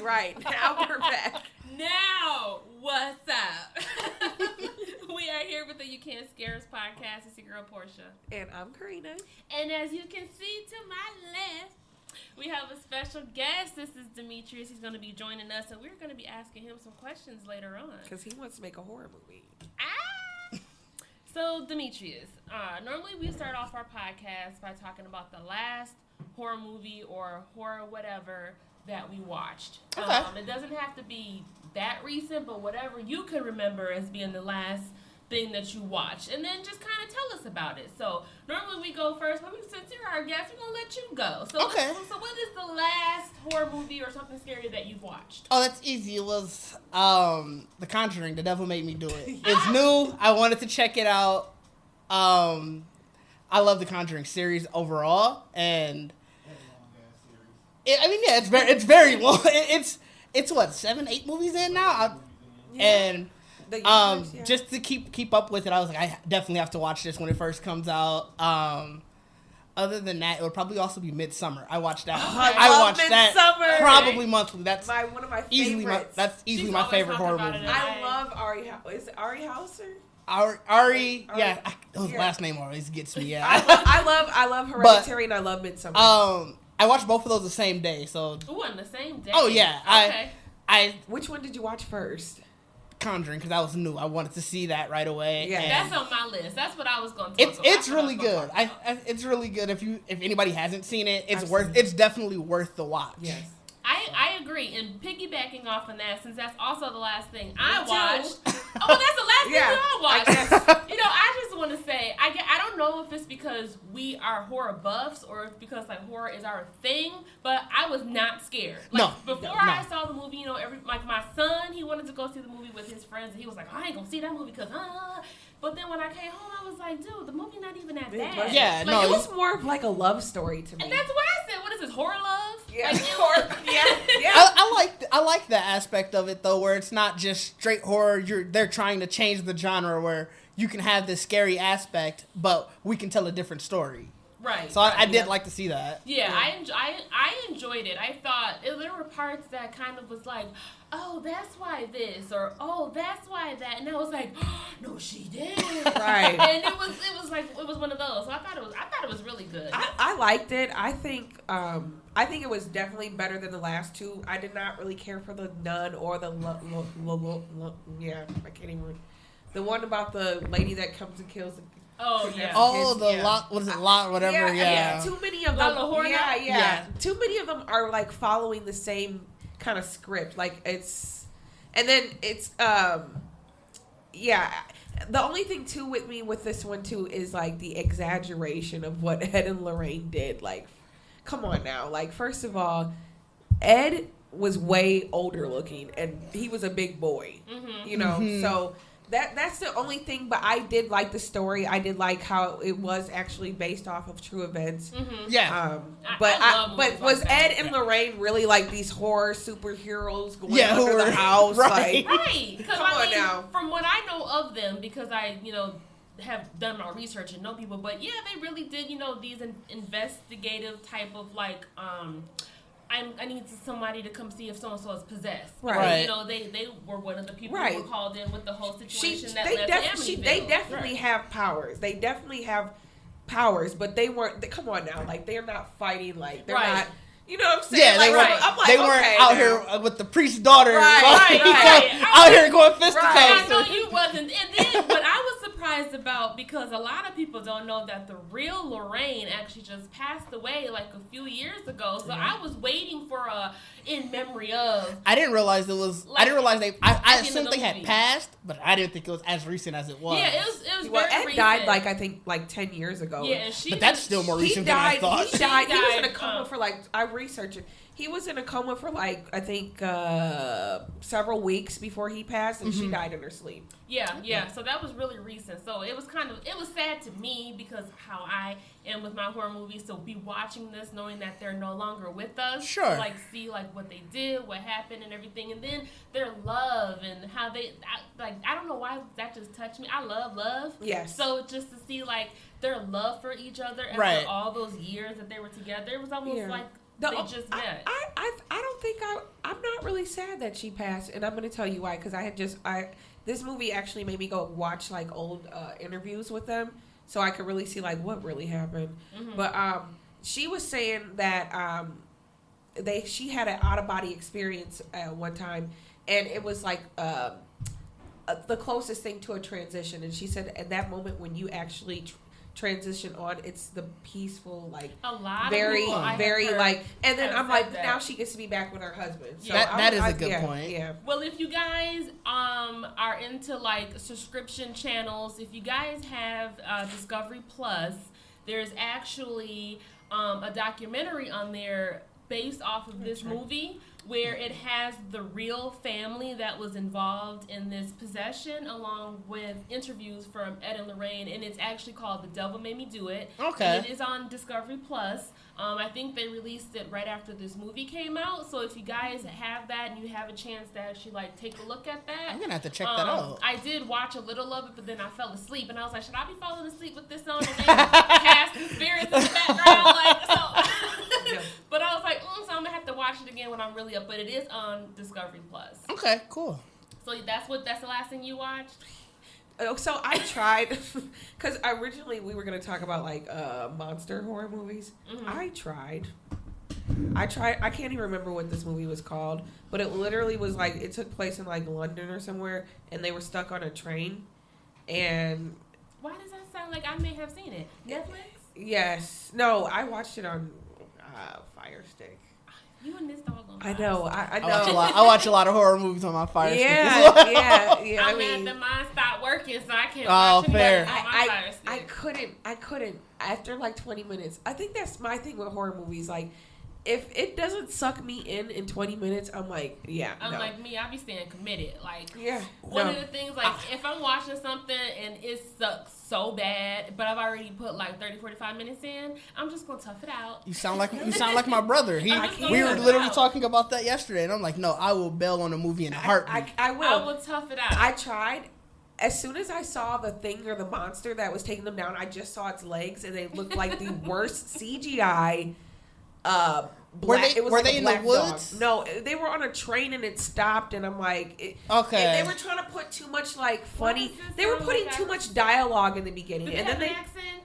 Right. Now we're back. Now, what's up? We are here with the You Can't Scare Us podcast. It's your girl, Portia. And I'm Karina. And as you can see to my left, we have a special guest. This is Demetrius. He's going to be joining us, and we're going to be asking him some questions later on. Because he wants to make a horror movie. So, Demetrius, normally we start off our podcast by talking about the last horror movie or horror whatever that we watched. Okay. It doesn't have to be that recent, but whatever you can remember as being the last thing that you watched. And then just kind of tell us about it. So, normally we go first, but since you're our guest, we're going to let you go. So, Okay. So what is the last horror movie or something scary that you've watched? Oh, that's easy. It was The Conjuring. The Devil Made Me Do It. It's new. I wanted to check it out. I love the Conjuring series overall, and it's very long. It's what 7-8 movies in now, and just to keep up with it, I was like, I definitely have to watch this when it first comes out. Other than that, it would probably also be Midsommar. I watched that. I watched that probably monthly. That's one of my easily favorites. that's easily my favorite horror movie. I love Ari. Is it Ari Hauser? Ari, yeah, his last name always gets me. Yeah, I love Hereditary and I love Midsommar. I watched both of those the same day. So on the same day. Oh yeah, okay. I Which one did you watch first? Conjuring, because that was new. I wanted to see that right away. Yeah, that's on my list. That's what I was going to talk about. It's really good. It's really good. If anybody hasn't seen it, it's definitely worth the watch. Yes. I agree. And piggybacking off on that, since that's also the last thing I watched. Oh, well, that's the last thing I watched. I just want to say, I don't know if it's because we are horror buffs or if because like horror is our thing, but I was not scared. Before I saw the movie, my son, he wanted to go see the movie with his friends, and he was like, I ain't gonna see that movie because But then when I came home, I was like, dude, the movie not even that bad. Yeah, it was more of like a love story to me. And that's what I said. What is this, horror love? Yeah, I like that aspect of it though, where it's not just straight horror. They're trying to change the genre where you can have this scary aspect, but we can tell a different story. Right. So I did like to see that. Yeah, I enjoyed it. I thought there were parts that kind of was like, oh, that's why this, or oh, that's why that, and I was like, oh, no, she did. Right. And it was one of those. So I thought it was really good. I liked it. I think it was definitely better than the last two. I did not really care for the nun or the I can't even. The one about the lady that comes and kills the. Oh yeah. Oh, lot. What is it? Lot. Whatever. Yeah. Too many of them. Yeah. Too many of them are like following the same kind of script. Like it's, and then it's The only thing too with me with this one too is like the exaggeration of what Ed and Lorraine did. Like, come on now. Like, first of all, Ed was way older looking and he was a big boy. Mm-hmm. So. That's the only thing, but I did like the story. I did like how it was actually based off of true events. Mm-hmm. Yeah. But was Ed and Lorraine really like these horror superheroes going under the house? Right. Right. Come on now. From what I know of them, because I, have done my research and know people, but yeah, they really did, these investigative type of like, I need somebody to come see if so-and-so is possessed. Right. They were one of the people who were called in with the whole situation that they led to Amityville. They definitely have powers. They definitely have powers, but they weren't. Come on now. Like, they're not fighting. Like, they're not. You know what I'm saying? Yeah, like, they weren't out here with the priest's daughter. Right. Out here going fisticuffs. I know you wasn't. And then what I was surprised about, because a lot of people don't know that the real Lorraine actually just passed away like a few years ago. So I was waiting for a in memory of. I didn't realize it was. I didn't realize I assumed they had movie. Passed, but I didn't think it was as recent as it was. Yeah, it was Ed very recent. died I think 10 years ago. Yeah, and but that's still more recent than I thought. He died. He was in a coma for I researched it. He was in a coma for I think several weeks before he passed, and she died in her sleep. Yeah. So that was really recent. So it was sad to me because how I am with my horror movies. So be watching this, knowing that they're no longer with us. Sure. See what they did, what happened, and everything, and then their love and how they I don't know why that just touched me. I love love. Yes. So just to see their love for each other after all those years that they were together, it was almost like. They just met. I don't think I'm not really really sad that she passed, and I'm going to tell you why. Because this movie actually made me go watch like old interviews with them, so I could really see like what really happened. Mm-hmm. But she was saying that she had an out of body experience at one time, and it was like the closest thing to a transition. And she said at that moment when you actually transition on, it's the peaceful, like a lot very of very like, and then I'm like that. Now she gets to be back with her husband. So that is a good point. Yeah. Well, if you guys are into like subscription channels, if you guys have Discovery Plus, there's actually a documentary on there based off of this movie, where it has the real family that was involved in this possession, along with interviews from Ed and Lorraine, and it's actually called The Devil Made Me Do It. Okay. And it is on Discovery Plus. I think they released it right after this movie came out, so if you guys have that and you have a chance to actually like take a look at that, I'm gonna have to check that out. I did watch a little of it, but then I fell asleep, and I was like, should I be falling asleep with this on? And they casting spirits in the background, like so. But I was like, so I'm gonna have to watch it again when I'm really up. But it is on Discovery Plus. Okay, cool. So that's the last thing you watched? So I tried, because originally we were going to talk about like monster horror movies. Mm-hmm. I tried. I can't even remember what this movie was called, but it literally was like, it took place in like London or somewhere, and they were stuck on a train. And why does that sound like I may have seen it? Netflix? Yes. No, I watched it on Fire Stick. You and this dog on I know. I know. I watch a lot of horror movies on my Fire Stick. Yeah. I mean, the mine stopped working, so I can't watch fair. On my Fire Stick. I couldn't. After like 20 minutes. I think that's my thing with horror movies. Like, if it doesn't suck me in 20 minutes, I'm like, like me, I be staying committed. Like, of the things, like, if I'm watching something and it sucks so bad, but I've already put like 30, 45 minutes in, I'm just gonna tough it out. You sound like my brother. We were literally talking about that yesterday, and I'm like, no, I will bail on a movie in a heartbeat. I will. I will tough it out. I tried. As soon as I saw the thing or the monster that was taking them down, I just saw its legs, and they looked like the worst CGI. Were they in the woods? Dog. No, they were on a train and it stopped, and I'm like, okay. They were trying to put too much like funny. They were putting too much dialogue in the beginning, Did and they then have an accent?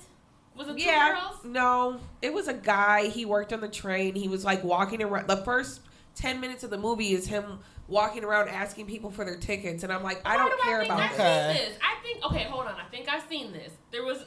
Was it two girls? No, it was a guy. He worked on the train. He was like walking around. The first 10 minutes of the movie is him walking around asking people for their tickets, and I'm like, I don't care about this. I think hold on. I think I've seen this. There was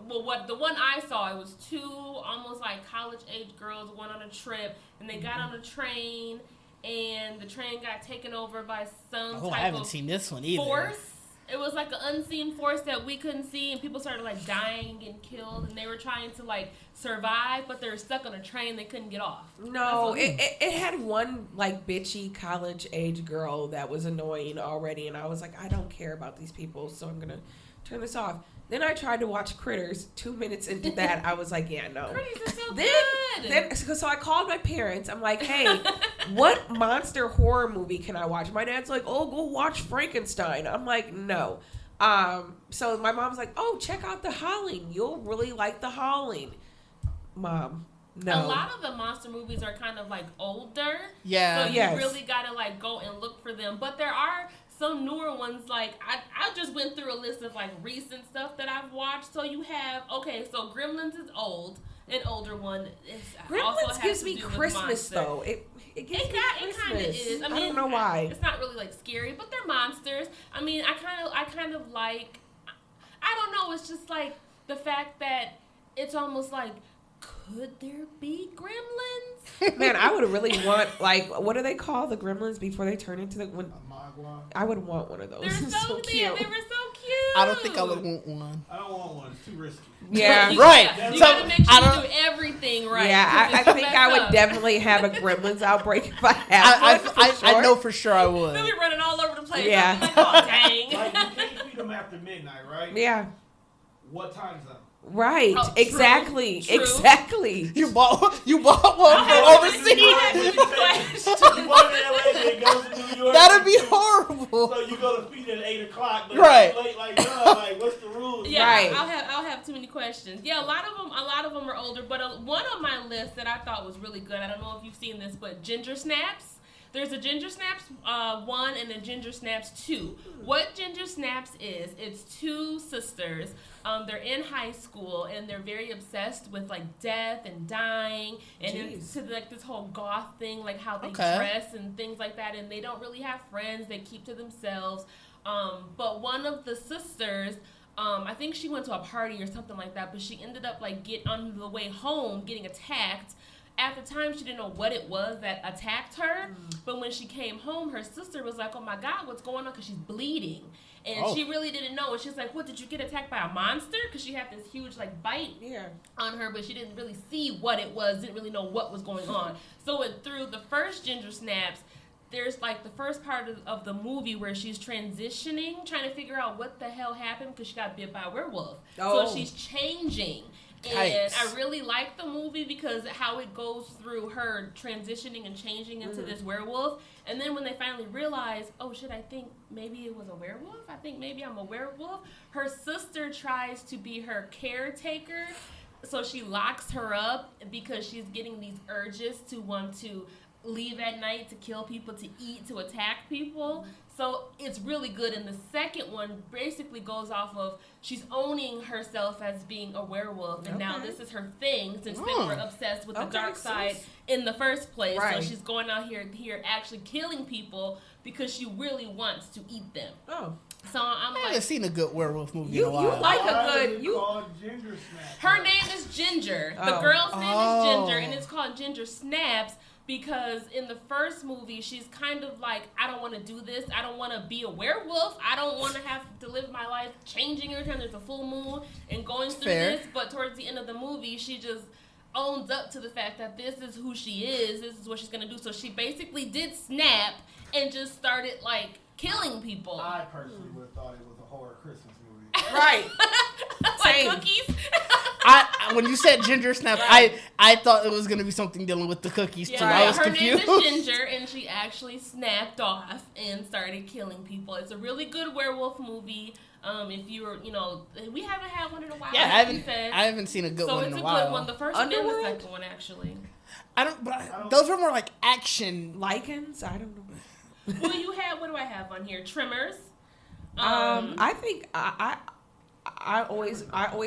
the one I saw, it was two almost like college age girls went on a trip, and they got on a train, and the train got taken over by some type I haven't seen this one either. Force. It was like an unseen force that we couldn't see, and people started like dying and killed, and they were trying to like survive, but they were stuck on a train. They couldn't get off. No, it had one like bitchy college age girl that was annoying already, and I was like, I don't care about these people, so I'm gonna turn this off. Then I tried to watch Critters. 2 minutes into that, I was like, yeah, no. Critters is so good. So I called my parents. I'm like, hey, what monster horror movie can I watch? My dad's like, oh, go watch Frankenstein. I'm like, no. So my mom's like, oh, check out The Howling. You'll really like The Howling. Mom, no. A lot of the monster movies are kind of like older. Yeah. So you really got to like go and look for them. But there are some newer ones, like I just went through a list of like recent stuff that I've watched. So you have so Gremlins is old, an older one. Gremlins gives me Christmas though. It gives me Christmas. It kind of is. I mean, don't know why. It's not really like scary, but they're monsters. I mean, I kind of like. I don't know. It's just like the fact that it's almost like, could there be gremlins? Man, I would really want, like, what do they call the gremlins before they turn into the... I would want one of those. They're so cute. They were so cute. I don't think I would want one. I don't want one. It's too risky. Yeah. Right. You gotta make sure you do everything right. Yeah, I think I would definitely have a gremlins outbreak if I had one. I know for sure I would. They'll be running all over the place. Yeah. Like, oh, dang. Like, you can't feed them after midnight, right? Yeah. What time zone? Right, true. Exactly. You bought one from overseas. That'd be horrible. So you go to feed at 8 o'clock, but right? It's late, like, like, what's the rules? Yeah, right. I'll have too many questions. Yeah, a lot of them are older, but one on my list that I thought was really good. I don't know if you've seen this, but Ginger Snaps. There's a Ginger Snaps 1 and a Ginger Snaps 2. What Ginger Snaps is, it's two sisters. They're in high school and they're very obsessed with like death and dying and into like this whole goth thing, like how they dress and things like that. And they don't really have friends; they keep to themselves. But one of the sisters, I think she went to a party or something like that, but she ended up like on the way home getting attacked. At the time, she didn't know what it was that attacked her, but when she came home, her sister was like, "Oh my God, what's going on?" Because she's bleeding, and she really didn't know. And she's like, "What, did you get attacked by a monster?" Because she had this huge like bite on her, but she didn't really see what it was, didn't really know what was going on. So through the first Ginger Snaps, there's like the first part of the movie where she's transitioning, trying to figure out what the hell happened because she got bit by a werewolf. So she's changing. And I really like the movie because how it goes through her transitioning and changing into this werewolf. And then when they finally realize, oh shit, I think maybe it was a werewolf. I think maybe I'm a werewolf. Her sister tries to be her caretaker. So she locks her up because she's getting these urges to want to leave at night, to kill people, to eat, to attack people. So it's really good. And the second one basically goes off of she's owning herself as being a werewolf. And now this is her thing since they were obsessed with the dark side in the first place. So she's going out here actually killing people because she really wants to eat them. So I haven't seen a good werewolf movie in a while. You like a good... Ginger Snaps. Her name is Ginger. The girl's name is Ginger, and it's called Ginger Snaps. Because in the first movie, she's kind of like, I don't want to do this. I don't want to be a werewolf. I don't want to have to live my life changing every time there's a full moon and going through this. But towards the end of the movie, she just owns up to the fact that this is who she is. This is what she's going to do. So she basically did snap and just started, like, killing people. I personally would have thought it was a horror Christmas movie. Right. Like cookies. When you said Ginger Snap, I thought it was gonna be something dealing with the cookies too. I was confused. Her name is Ginger, and she actually snapped off and started killing people. It's a really good werewolf movie. If you were, we haven't had one in a while. Yeah, I haven't seen a good one in a while. So it's a good one. The first one and the second one, actually. Those were more like action. Lichens? I don't know. Well, you had, what do I have on here? Tremors. I think I always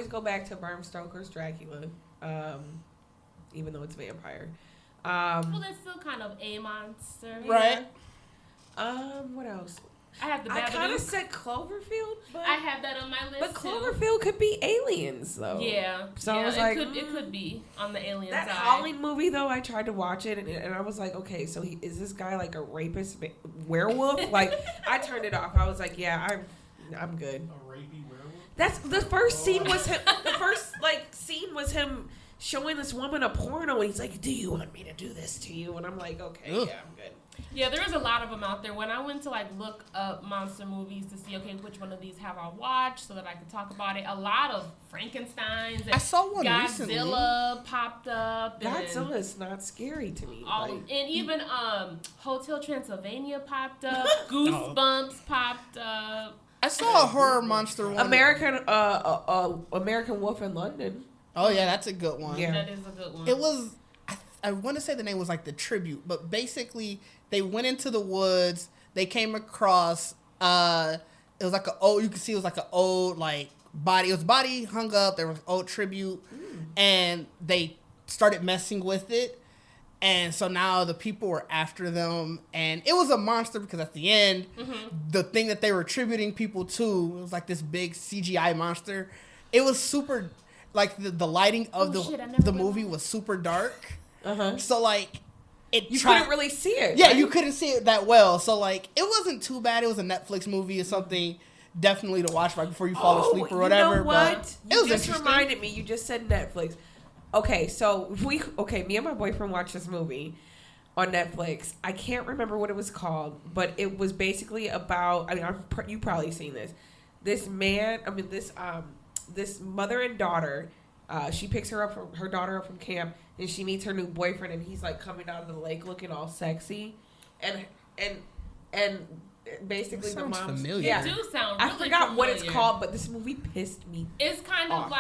go back to Bram Stoker's Dracula, even though it's vampire. Well, that's still kind of a monster, right? What else? I have the Babadook. I kind of said Cloverfield, but I have that on my list. But Cloverfield could be aliens, though. Yeah. So I was like, it could be on the alien that side. That Howling movie, though, I tried to watch it, and I was like, okay, so is this guy like a rapist werewolf? Like, I turned it off. I was like, yeah, I'm good. A rapey werewolf? That's the first scene was him. The first scene was him showing this woman a porno, and he's like, "Do you want me to do this to you?" And I'm like, "Okay, yeah, I'm good." Yeah, there's a lot of them out there. When I went to look up monster movies to see, okay, which one of these have I watched so that I could talk about it, a lot of Frankensteins. And I saw one Godzilla recently. Popped up. Godzilla's not scary to me. And even Hotel Transylvania popped up. Goosebumps popped up. I saw a horror monster one. American Wolf in London. Oh yeah, that's a good one. Yeah, that is a good one. It was. I want to say the name was like The Tribute, but basically they went into the woods. They came across. It was like you could see it was like an old body. It was body hung up. There was an old tribute, and they started messing with it. And so now the people were after them, and it was a monster because at the end, the thing that they were attributing people to was like this big CGI monster. It was super, the lighting of the movie was super dark. So you couldn't really see it. Yeah, right? You couldn't see it that well. So it wasn't too bad. It was a Netflix movie or something. Definitely to watch right before you fall asleep or whatever. You know what? But it was just reminded me. You just said Netflix. Okay, so me and my boyfriend watched this movie on Netflix. I can't remember what it was called, but it was basically about. You've probably seen this. This mother and daughter. She picks her daughter up from camp, and she meets her new boyfriend, and he's coming out of the lake looking all sexy, and basically the mom's familiar. Yeah, it do sound really I forgot familiar. what it's called, but this movie pissed me. It's kind of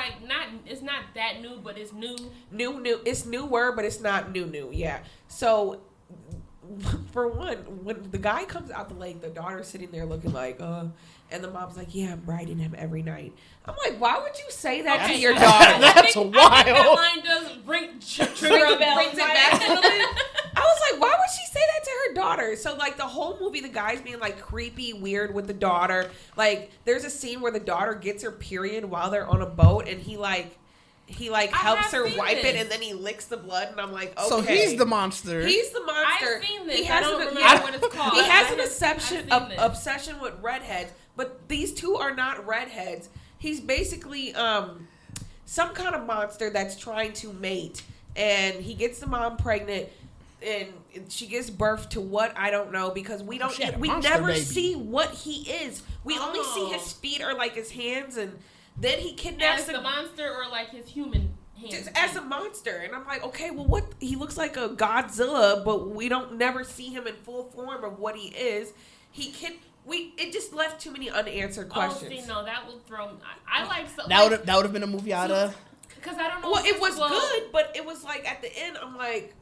it's not that new, but it's new. New. It's newer, but it's not new. Yeah. So for one, when the guy comes out the lake, the daughter's sitting there looking like, and the mom's like, yeah, I'm riding him every night. I'm like, why would you say that to your daughter? That's wild. I think that line does brings it back a little bit. I was like, why would she say that to her daughter? So, like, the whole movie, the guy's being, like, creepy, weird with the daughter. Like, there's a scene where the daughter gets her period while they're on a boat, and he helps her wipe it, and then he licks the blood, and I'm like, okay. So he's the monster. He's the monster. I've seen this. He has I don't remember what it's called. He has an obsession with redheads, but these two are not redheads. He's basically some kind of monster that's trying to mate, and he gets the mom pregnant, and she gives birth to what I don't know, because we never see what he is. We only see his feet or like his hands, and then he kidnaps the monster or like his human hands. Just as a monster, and I'm like, okay, well, what? He looks like a Godzilla, but we don't never see him in full form of what he is. It just left too many unanswered questions. Oh, see, no, that would throw. I like so that would have been a movie out of. Because I don't know. Well, it was good, but it was like at the end, I'm like,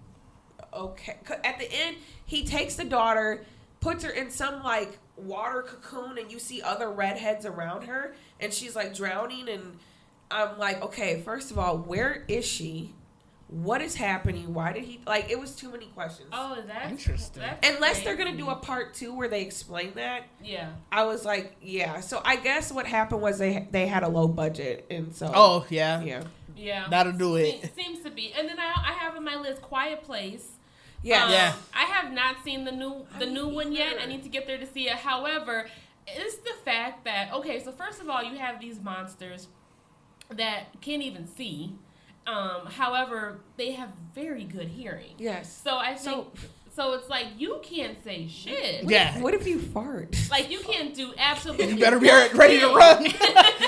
okay. At the end, he takes the daughter, puts her in some like water cocoon, and you see other redheads around her, and she's like drowning, and I'm like, okay, first of all, where is she? What is happening? Why did he like? It was too many questions. Oh, that's interesting. Unless they're gonna do a part 2 where they explain that. Yeah. I was like, yeah. So I guess what happened was they had a low budget, and so. Oh yeah. Yeah. Yeah. That'll do it. Seems to be. And then I have on my list Quiet Place. Yeah. Yeah. I have not seen the new one yet. I need to get there to see it. However, it's the fact that so first of all, you have these monsters that can't even see. However, they have very good hearing. Yes. So I think so it's like you can't say shit. What if you fart? Like you can't do absolutely. You better be ready to run.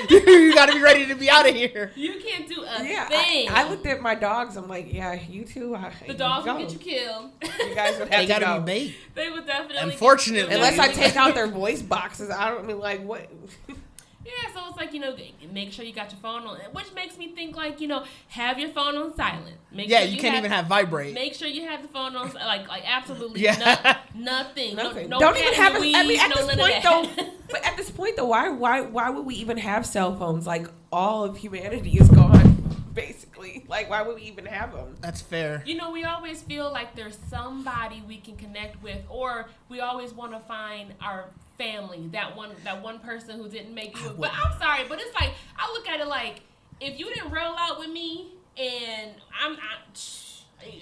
You got to be ready to be out of here. You can't do a thing. I looked at my dogs. I'm like, yeah, you two. The dogs will get you killed. You guys would have to go. Be bait. They would definitely. Unfortunately, unless I take out their voice boxes, I don't mean like what. Yeah, so it's like, make sure you got your phone on, which makes me think like, have your phone on silent. Make sure you can't even have vibrate. Make sure you have the phone on, like absolutely nothing. Nothing. No don't even have weed, at this point though. But at this point though, why would we even have cell phones? Like all of humanity is gone, basically. Like why would we even have them? That's fair. We always feel like there's somebody we can connect with, or we always want to find our family, that one person who didn't make you. But I'm sorry, but it's like I look at it like if you didn't roll out with me, and I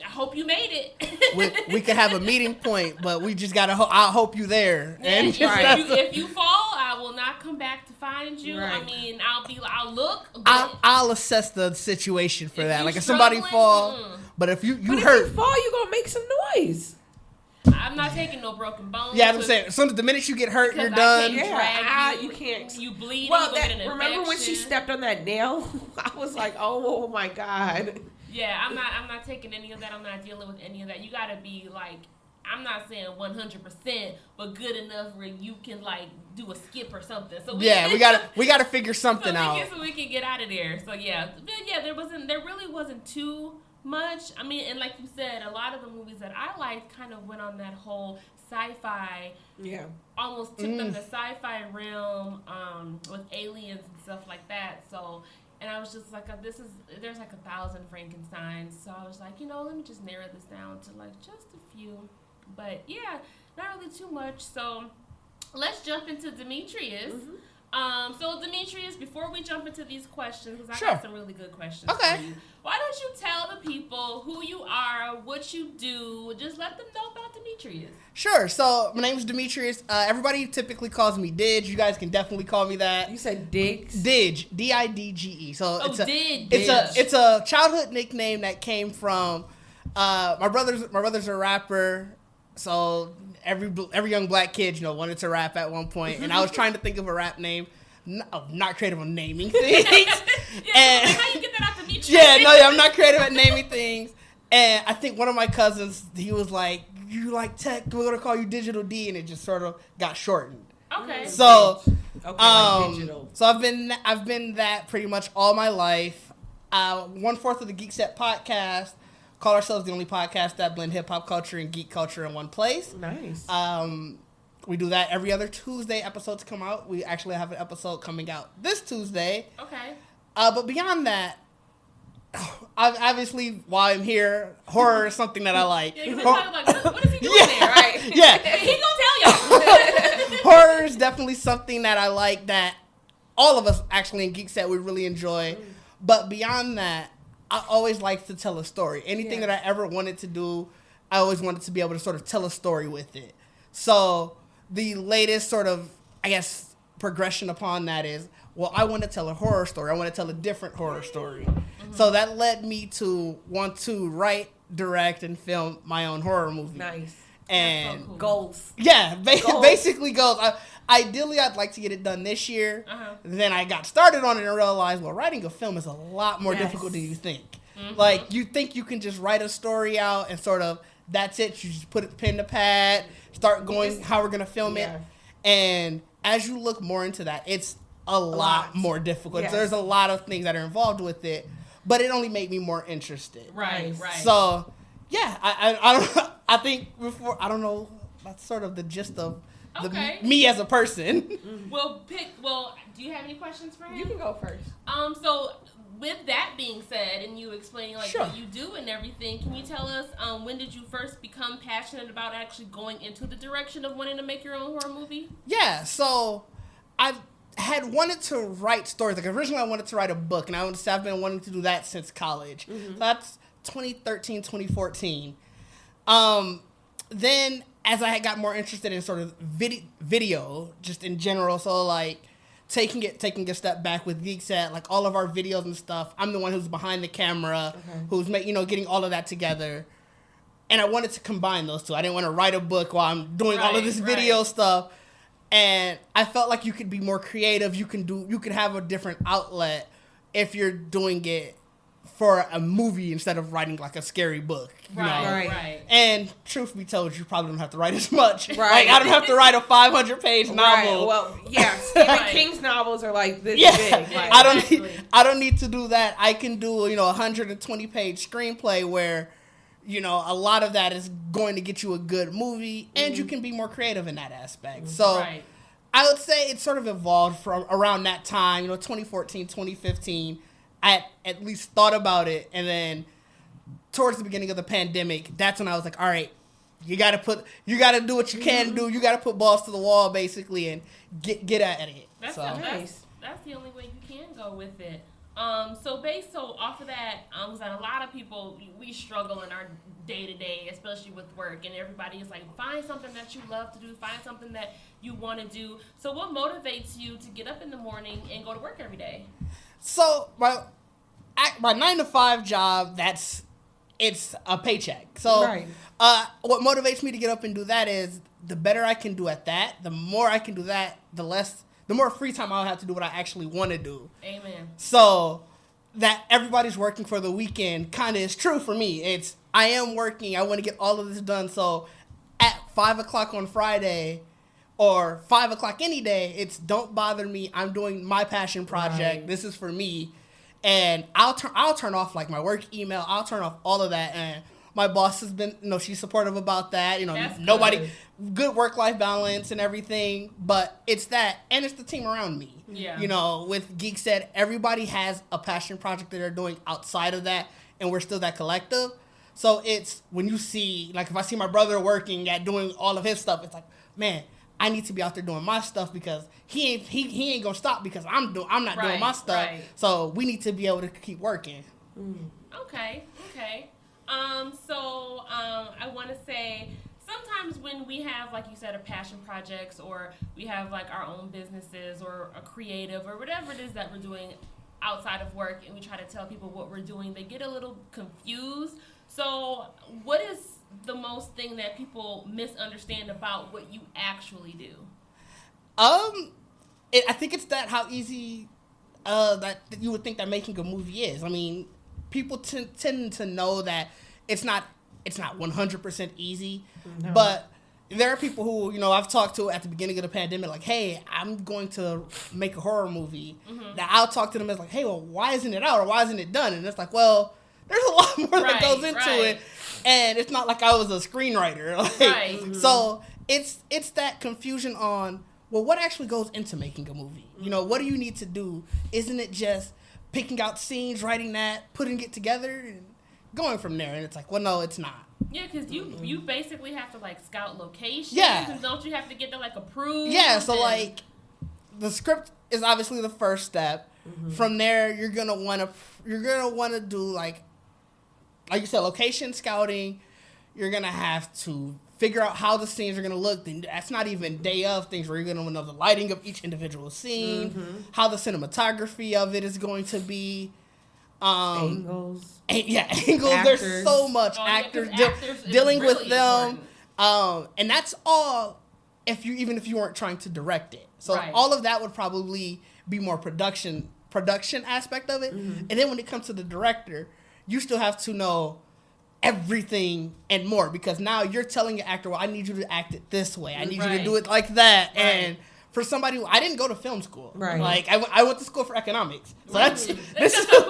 hope you made it. we could have a meeting point, but we just gotta. I'll hope you there. And if you fall, I will not come back to find you. Right. I mean, I'll look. I'll assess the situation for that. Like if somebody fall, but if you hurt, if you fall, you gonna make some noise. I'm not taking no broken bones. Yeah, I'm saying. So the minute you get hurt, you're done. You can't. You bleed. Well, remember when she stepped on that nail? I was like, oh my god. Yeah, I'm not taking any of that. I'm not dealing with any of that. You gotta be like, I'm not saying 100%, but good enough where you can like do a skip or something. So we gotta figure something out. So we can get out of there. So yeah, there really wasn't too much. I mean, and like you said, a lot of the movies that I liked kind of went on that whole sci-fi. Yeah. Almost took them to sci-fi realm with aliens and stuff like that. So, and I was just like, there's like 1,000 Frankensteins. So I was like, let me just narrow this down to like just a few. But yeah, not really too much. So let's jump into Demetrius. Mm-hmm. So Demetrius, before we jump into these questions, because I got some really good questions for you. Why don't you tell the people who you are, what you do, just let them know about Demetrius. Sure. So my name is Demetrius. Everybody typically calls me Didge. You guys can definitely call me that. You said Diggs? Didge. D-I-D-G-E. So it's a childhood nickname that came from my brother's a rapper. So every young black kid, wanted to rap at one point, and I was trying to think of a rap name. Not creative on naming things. How you get that out to me? I'm not creative at naming things. And I think one of my cousins, he was like, "You like tech? We're gonna call you Digital D," and it just sort of got shortened. Okay. So, like digital. So I've been that pretty much all my life. 1/4 of the Geek Set podcast call ourselves the only podcast that blend hip hop culture and geek culture in one place. Nice. We do that every other Tuesday. Episodes come out. We actually have an episode coming out this Tuesday. Okay. But beyond that, obviously, while I'm here, horror is something that I like. Yeah, you've been talking about what is he doing there, right? Yeah. He gonna tell y'all. Horror is definitely something that I like, that all of us actually in Geek Set would really enjoy. But beyond that, I always like to tell a story. Anything that I ever wanted to do, I always wanted to be able to sort of tell a story with it. So the latest sort of, I guess, progression upon that is, well, I want to tell a horror story. I want to tell a different horror story. Mm-hmm. So that led me to want to write, direct, and film my own horror movie. Nice. And so cool. Goals. Yeah, Goals. basically goals. Ideally, I'd like to get it done this year. Then I got started on it and realized, well, writing a film is a lot more difficult than you think. Mm-hmm. Like, you think you can just write a story out and sort of, that's it. You just put it pen to pad, start going how we're going to film it. And as you look more into that, it's a lot more difficult. Yes. There's a lot of things that are involved with it, but it only made me more interested. Right. So, yeah, I think before, I don't know, that's sort of the gist of me as a person. Well, do you have any questions for him? You can go first. So with that being said, and you explaining like Sure. what you do and everything, can you tell us when did you first become passionate about actually going into the direction of wanting to make your own horror movie? Yeah, so I had wanted to write stories. Like, originally I wanted to write a book, and I've been wanting to do that since college. So that's 2013, 2014. Then as I had got more interested in sort of video, just in general, so like taking a step back with Geek Set, like all of our videos and stuff, I'm the one who's behind the camera, who's getting all of that together. And I wanted to combine those two. I didn't want to write a book while I'm doing all of this video stuff. And I felt like you could be more creative. You could have a different outlet if you're doing it for a movie instead of writing like a scary book. Right. And truth be told, you probably don't have to write as much. Right. Like, I don't have to write a 500-page novel. Right. Well, yeah. Stephen King's novels are like this big. Like, I don't need to do that. I can do a 120-page screenplay where a lot of that is going to get you a good movie, and you can be more creative in that aspect. So I would say it sort of evolved from around that time, 2014, 2015. I at least thought about it, and then towards the beginning of the pandemic, that's when I was like, all right, you got to do what you can do. You got to put balls to the wall, basically, and get at it. That's the only way you can go with it. So off of that, because a lot of people, we struggle in our day-to-day, especially with work, and everybody is like, find something that you love to do, find something that you want to do. So what motivates you to get up in the morning and go to work every day? So my 9-to-5 job, it's a paycheck. So what motivates me to get up and do that is the better I can do at that, the more I can do that, the more free time I'll have to do what I actually want to do. Amen. So that everybody's working for the weekend kind of is true for me. I am working. I want to get all of this done. So at 5 o'clock on Friday or 5 o'clock any day, it's don't bother me. I'm doing my passion project. Right. This is for me. And I'll turn off like my work email. I'll turn off all of that. And my boss has been, she's supportive about that. That's good work-life balance and everything. But it's that, and it's the team around me. Yeah. With Geek Set, everybody has a passion project that they're doing outside of that, and we're still that collective. So it's when you see, like, if I see my brother working at doing all of his stuff, it's like, man, I need to be out there doing my stuff because he ain't gonna stop because I'm not doing my stuff. Right. So we need to be able to keep working. Okay. I want to say sometimes when we have, like you said, a passion projects, or we have like our own businesses or a creative or whatever it is that we're doing outside of work, and we try to tell people what we're doing, they get a little confused. So what is the most thing that people misunderstand about what you actually do? I think it's how easy that you would think that making a movie is. I mean, people tend to know that it's not 100% easy, but there are people who, I've talked to at the beginning of the pandemic, like, hey, I'm going to make a horror movie. Now I'll talk to them as like, hey, well, why isn't it out or why isn't it done? And it's like, well, there's a lot more that goes into it, and it's not like I was a screenwriter. Like, so it's that confusion on, well, what actually goes into making a movie? You know, what do you need to do? Isn't it just picking out scenes, writing that, putting it together, and going from there? And it's like, well, no, it's not. Yeah, because you basically have to, like, scout locations. Yeah. And don't you have to get that, like, approved? Yeah, so, like, the script is obviously the first step. From there, you're gonna wanna do, like you said, location scouting. You're gonna have to figure out how the scenes are gonna look. That's not even day of things where you're gonna know the lighting of each individual scene, how the cinematography of it is going to be, angles. Angles. Actors. There's so much actors dealing really with them, and that's all. If you weren't trying to direct it, so all of that would probably be more production aspect of it. And then when it comes to the director, you still have to know everything and more, because now you're telling your actor, well, I need you to act it this way. I need you to do it like that. And for somebody who, I didn't go to film school. Like, I went to school for economics. So this is a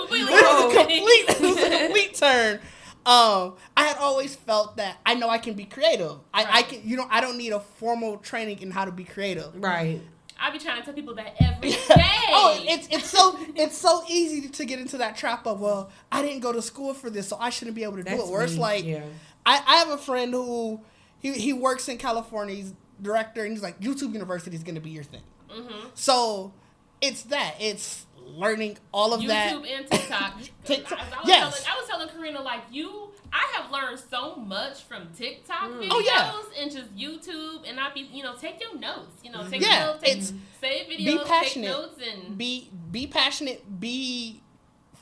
complete turn. I had always felt that I know I can be creative. I can, I don't need a formal training in how to be creative. Right. I be trying to tell people that every day. It's so easy to get into that trap of, well, I didn't go to school for this, so I shouldn't be able to do it. Where it's like, I have a friend who he works in California. He's director, and he's like, YouTube University is going to be your thing. So it's learning all of that. YouTube and TikTok. I was telling Karina, like, I have learned so much from TikTok videos and just YouTube, and I be, take your notes, take notes, save videos, be passionate, take notes, and be passionate, be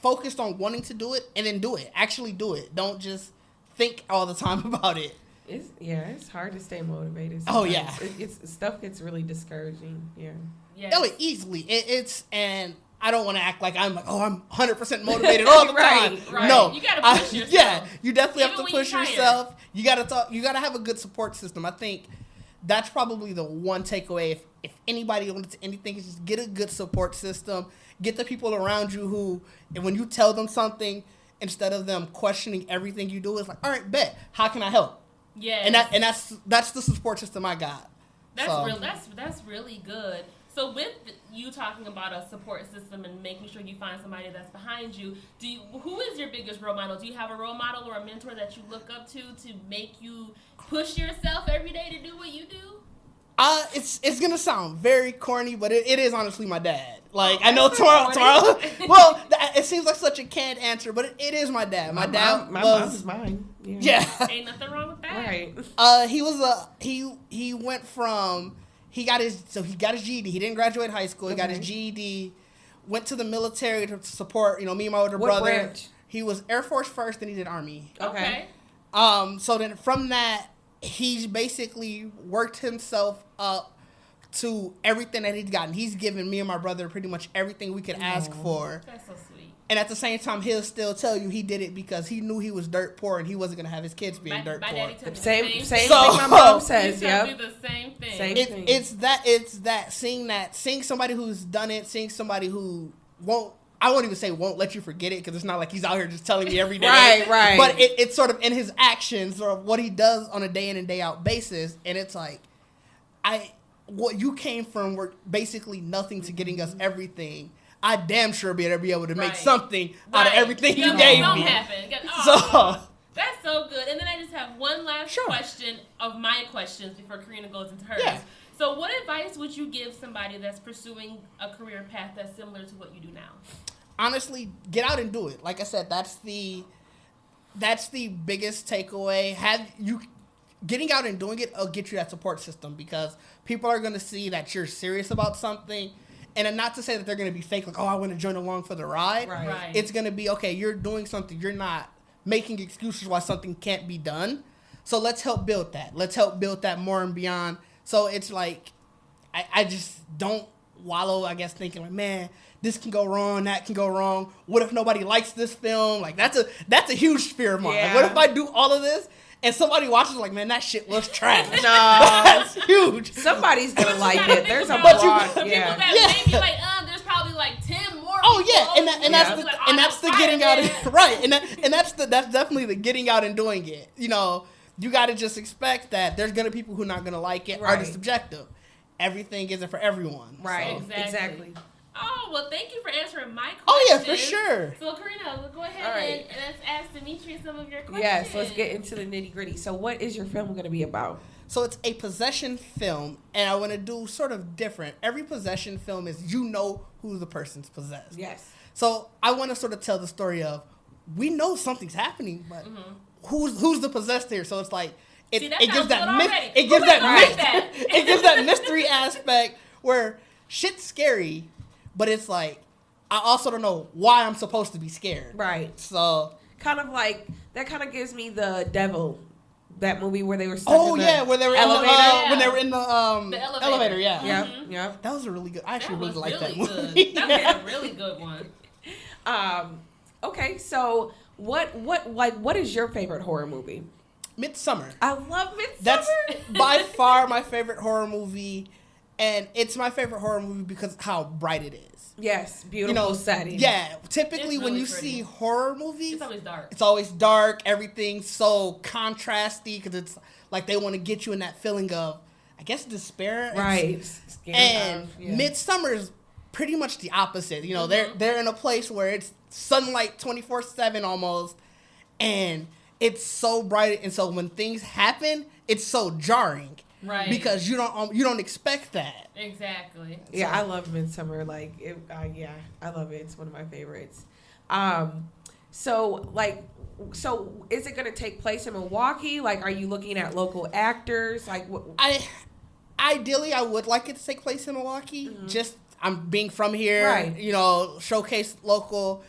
focused on wanting to do it, and then do it. Actually do it. Don't just think all the time about it. It's hard to stay motivated sometimes. Oh yeah, stuff gets really discouraging. Easily. And I don't want to act like I'm 100% motivated all the time. No, you gotta push yourself. You definitely have to push yourself. You gotta have a good support system. I think that's probably the one takeaway. If anybody wants anything, is just get a good support system. Get the people around you who, and when you tell them something, instead of them questioning everything you do, it's like, all right, bet, how can I help? Yeah, and that's the support system I got. That's really good. So with you talking about a support system and making sure you find somebody that's behind you, who is your biggest role model? Do you have a role model or a mentor that you look up to make you push yourself every day to do what you do? It's gonna sound very corny, but it is honestly my dad. Like, I know tomorrow. Well, it seems like such a canned answer, but it is my dad. My mom is mine. Yeah. Ain't nothing wrong with that. Right. He went from. He got his GED. He didn't graduate high school. He got his GED. Went to the military to support, me and my older brother. Branch? He was Air Force first, then he did Army. Okay. So then from that, he's basically worked himself up to everything that he's gotten. He's given me and my brother pretty much everything we could ask for. That's so sweet. And at the same time, he'll still tell you he did it because he knew he was dirt poor and he wasn't going to have his kids being dirt poor. Daddy told me same the thing my mom says. He told me the same thing. It's that seeing somebody who's done it, seeing somebody who I won't even say won't let you forget it, because it's not like he's out here just telling me every day. Right. But it's sort of in his actions or what he does on a day in and day out basis. And it's like, what you came from were basically nothing to getting us everything. I damn sure be able to make something out of everything you gave me. So that's so good. And then I just have one last question of my questions before Karina goes into hers. Yeah. So what advice would you give somebody that's pursuing a career path that's similar to what you do now? Honestly, get out and do it. Like I said, that's the biggest takeaway. Getting out and doing it will get you that support system, because people are going to see that you're serious about something. And not to say that they're going to be fake, like, oh, I want to join along for the ride. Right. It's going to be, okay, you're doing something. You're not making excuses why something can't be done. So let's help build that. Let's help build that more and beyond. So it's like, I just don't wallow, I guess, thinking like, man, this can go wrong, that can go wrong. What if nobody likes this film? Like, that's a huge fear of mine. Like, what if I do all of this and somebody watches like, man, that shit was trash? No. That's huge. Somebody's going to like it. There's a broad, broad, people that maybe like, there's probably like 10 more Oh yeah, people. and that's the getting out right, and that's definitely the getting out and doing it. You know, you got to just expect that there's gonna be people who are not gonna like it. Art is subjective. Everything isn't for everyone. Right. So. Exactly. Oh, well, thank you for answering my question. Oh yeah, for sure. So Karina, go ahead and let's ask Demetri some of your questions. Yes, let's get into the nitty gritty. So what is your film going to be about? So it's a possession film, and I want to do sort of different. Every possession film is who the person's possessed. Yes. So I want to sort of tell the story of we know something's happening, but who's the possessed here? So it's like it gives that mystery aspect where shit's scary, but it's like I also don't know why I'm supposed to be scared. Right. So kind of like that kind of gives me the Devil. That movie where they were stuck in the where they were elevator. when they were in the elevator. Yeah. Yeah. That was a really good. I actually really liked that good. movie. That was a really good one. Okay, so what is your favorite horror movie? Midsommar. I love Midsommar. That's by far my favorite horror movie, and it's my favorite horror movie because how bright it is. Yes, beautiful setting. Yeah, typically when really you pretty. see horror movies, it's always dark. Everything's so contrasty because it's like they want to get you in that feeling of, I guess, despair. Right. And Midsommar is pretty much the opposite. You know, they're in a place where it's sunlight 24/7 almost, and it's so bright, and so when things happen, it's so jarring. Right. Because you don't expect that. Exactly. Yeah, I love Midsommar. Like, I love it. It's one of my favorites. So is it going to take place in Milwaukee? Like, are you looking at local actors? Like, Ideally, I would like it to take place in Milwaukee. Mm-hmm. Just I'm being from here, right? You know, showcase local.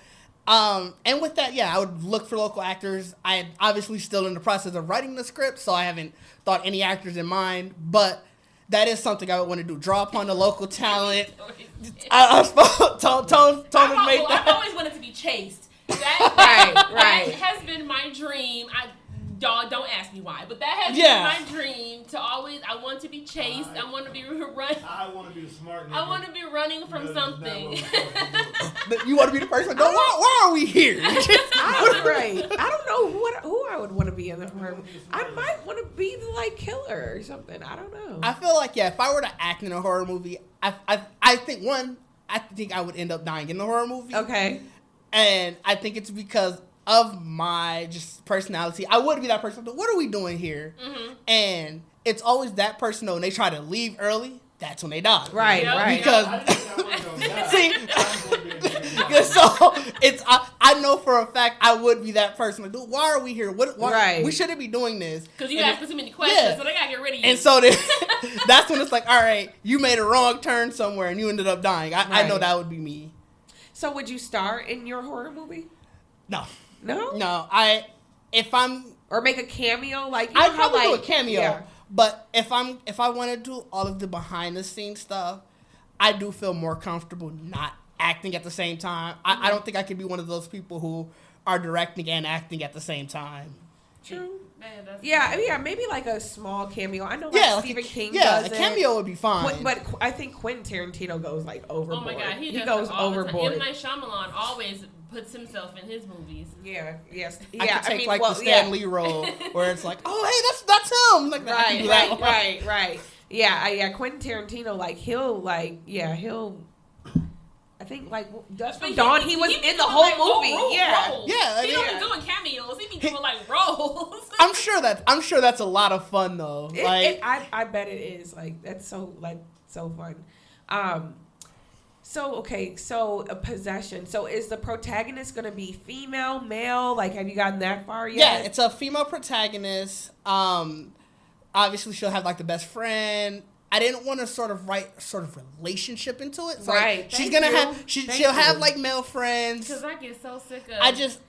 And with that, I would look for local actors. I am obviously still in the process of writing the script, so I haven't thought any actors in mind. But that is something I would want to do. Draw upon the local talent. Tone made that. I've always wanted to be chased. That has been my dream. Don't ask me why, but that has been my dream to always. I want to be chased. I want to be running. I want to be smart. I want to be running from something. You want to be the person? Go. Why are we here? I don't know who I would want to be in the horror. I might want to be the killer or something. I don't know. I feel like if I were to act in a horror movie, I think I would end up dying in the horror movie. Okay. And I think it's because of my just personality. I would be that person, but what are we doing here? Mm-hmm. And it's always that person, though, when they try to leave early, that's when they die. Right. Because, see, so I know for a fact I would be that person. Like, dude, why are we here? Why, we shouldn't be doing this. Because you asked too many questions, so they got to get rid of you. And so that's when it's like, all right, you made a wrong turn somewhere and you ended up dying. I know that would be me. So would you star in your horror movie? No. No? No. Or make a cameo? I'd probably do a cameo. Yeah. But if I want to do all of the behind the scenes stuff, I do feel more comfortable not acting at the same time. Mm-hmm. I don't think I could be one of those people who are directing and acting at the same time. True. Maybe a small cameo. I know Stephen King does it. Yeah, a cameo would be fine. But I think Quentin Tarantino goes overboard. Oh my God, he goes overboard. M. Night Shyamalan always puts himself in his movies. Yeah, yes. I could take the Stan Lee role where it's like, oh hey, that's him. Right. Yeah. Quentin Tarantino, he'll. I think Dust from Dawn, he was in the whole movie. Roles. He don't be doing cameos. He be doing roles. I'm sure that's a lot of fun though. I bet it is. That's so fun. So a possession. So is the protagonist going to be female, male? Have you gotten that far yet? Yeah, it's a female protagonist. Obviously she'll have the best friend. I didn't want to sort of write relationship into it. So she's gonna have she'll have male friends. Because I get so sick of.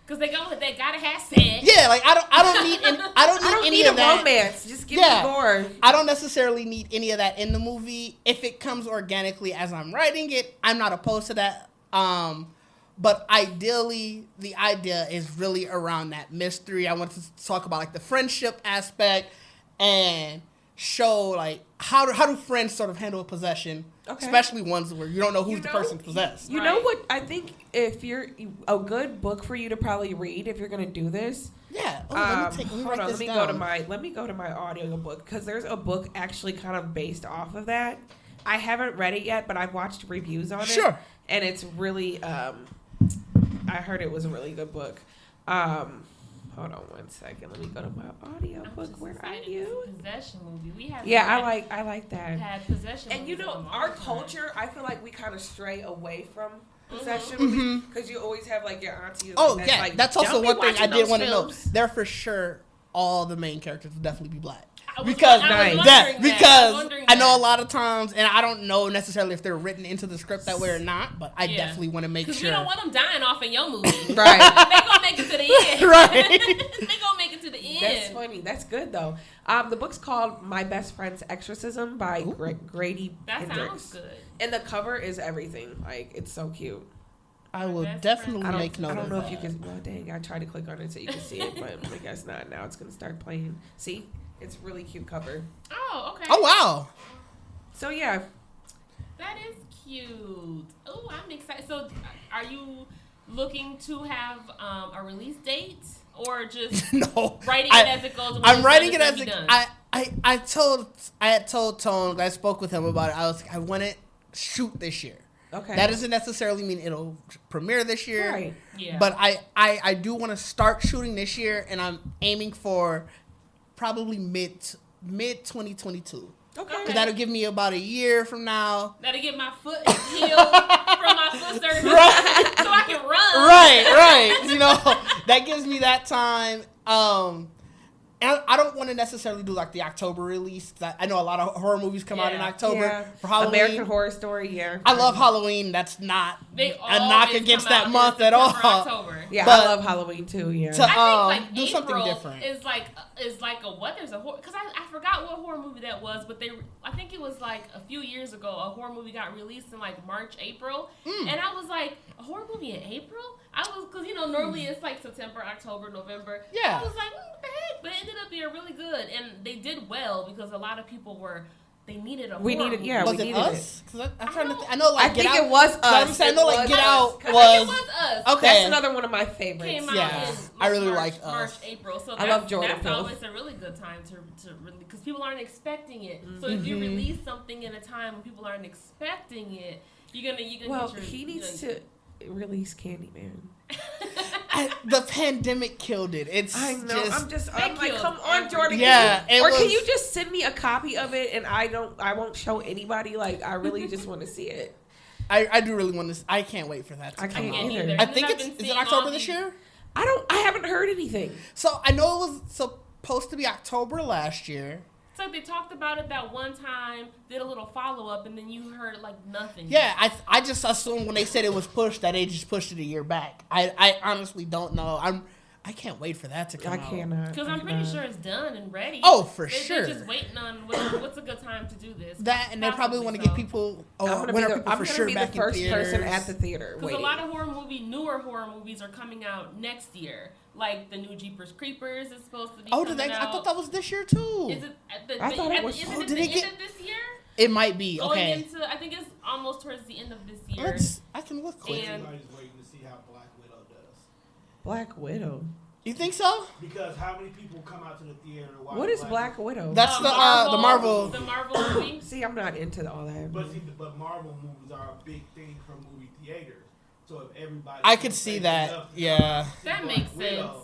Because they gotta have sex. Yeah, I don't need any of that. Romance. Just give me more. I don't necessarily need any of that in the movie. If it comes organically as I'm writing it, I'm not opposed to that. But ideally, the idea is really around that mystery. I want to talk about the friendship aspect and show how do friends sort of handle possession, especially ones where you don't know who's the person possessed. You know what? I think if you're a good book for you to probably read if you're gonna do this. Yeah. Let me go to my audio book because there's a book actually kind of based off of that. I haven't read it yet, but I've watched reviews on it. Sure. And it's really I heard it was a really good book. Hold on one second. Let me go to my audio book. Where are you? Possession movie. We have. Yeah, I like that. Had possession. And you know, our culture, I feel like we kind of stray away from possession movies because you always have like your auntie. That's also one thing I did want to know. They're for sure all the main characters will definitely be black. Because I know a lot of times, and I don't know necessarily if they're written into the script that way or not, but I definitely want to make sure. Because we don't want them dying off in your movie. Right. They gonna make it to the end. Right. They gonna make it to the end. That's funny. That's good, though. The book's called My Best Friend's Exorcism by Grady Hendrix. Sounds good. And the cover is everything. Like, it's so cute. I will definitely make note of that. I don't know if you can. Well, dang, I tried to click on it so you can see it, but I guess not. Now it's going to start playing. See? It's really cute cover. Oh, okay. Oh, wow. So, yeah. That is cute. Oh, I'm excited. So, are you looking to have a release date or just writing it as it goes? I'm writing it as it I had told Tone, I spoke with him about it. I was like, I want to shoot this year. Okay. That doesn't necessarily mean it'll premiere this year. Right. Yeah. But I do want to start shooting this year, and I'm aiming for probably mid 2022. Okay. Because that'll give me about a year from now. That'll get my foot healed from my foot surgery, so I can run. Right. You know, that gives me that time. And I don't want to necessarily do like the October release. I know a lot of horror movies come out in October for Halloween. American Horror Story, yeah. I love Halloween. That's not a knock against that month at all. October. Yeah, but I love Halloween too. Yeah, I think do April something different. Is like a what? There's a horror because I forgot what horror movie that was, but I think it was like a few years ago. A horror movie got released in like March, April, and I was like, a horror movie in April? Because normally it's like September, October, November. Yeah. I was like, what the heck? But it ended up being really good, and they did well because a lot of people they needed a horror movie. Was it us? I know, like, I think it was us. I know, like, Get Out was. It was us. Okay. That's another one of my favorites. Came out in I really March, like March, Us. April. So I love Jordan That's Peele. always a really good time to really, because people aren't expecting it. So if you release something in a time when people aren't expecting it, you're gonna Well, get your, he needs to release Candyman. The pandemic killed it. I know. I'm like, come on, Jordan. Yeah. Can you just send me a copy of it and I won't show anybody? Like, I really just want to see it. I do really want to. I can't wait for that to come out. either. I think is it October this year? I haven't heard anything. So I know it was supposed to be October last year. So they talked about it that one time, did a little follow up, and then you heard like nothing. Yeah, I just assumed when they said it was pushed that they just pushed it a year back. I honestly don't know. I can't wait for that to come out. I cannot. Because I'm pretty sure it's done and ready. Oh, for sure. They're just waiting on what's a good time to do this. That, and they probably want to get people. I'm going to be the first person at the theater. Because a lot of newer horror movies are coming out next year. Like the new Jeepers Creepers is supposed to be coming out. I thought that was this year too. Is it at the, I thought it was. Is it at the end of this year? It might be. Going Okay. into, I think it's almost towards the end of this year. I can look quick. Everybody's waiting to see how Black Widow does. Black Widow. You think so? Because how many people come out to the theater to watch? What is Black Widow? That's the Marvel. The Marvel movie. See, I'm not into all that. But Marvel movies are a big thing for movie theaters. So if everybody, I could see that. Yeah. That makes sense.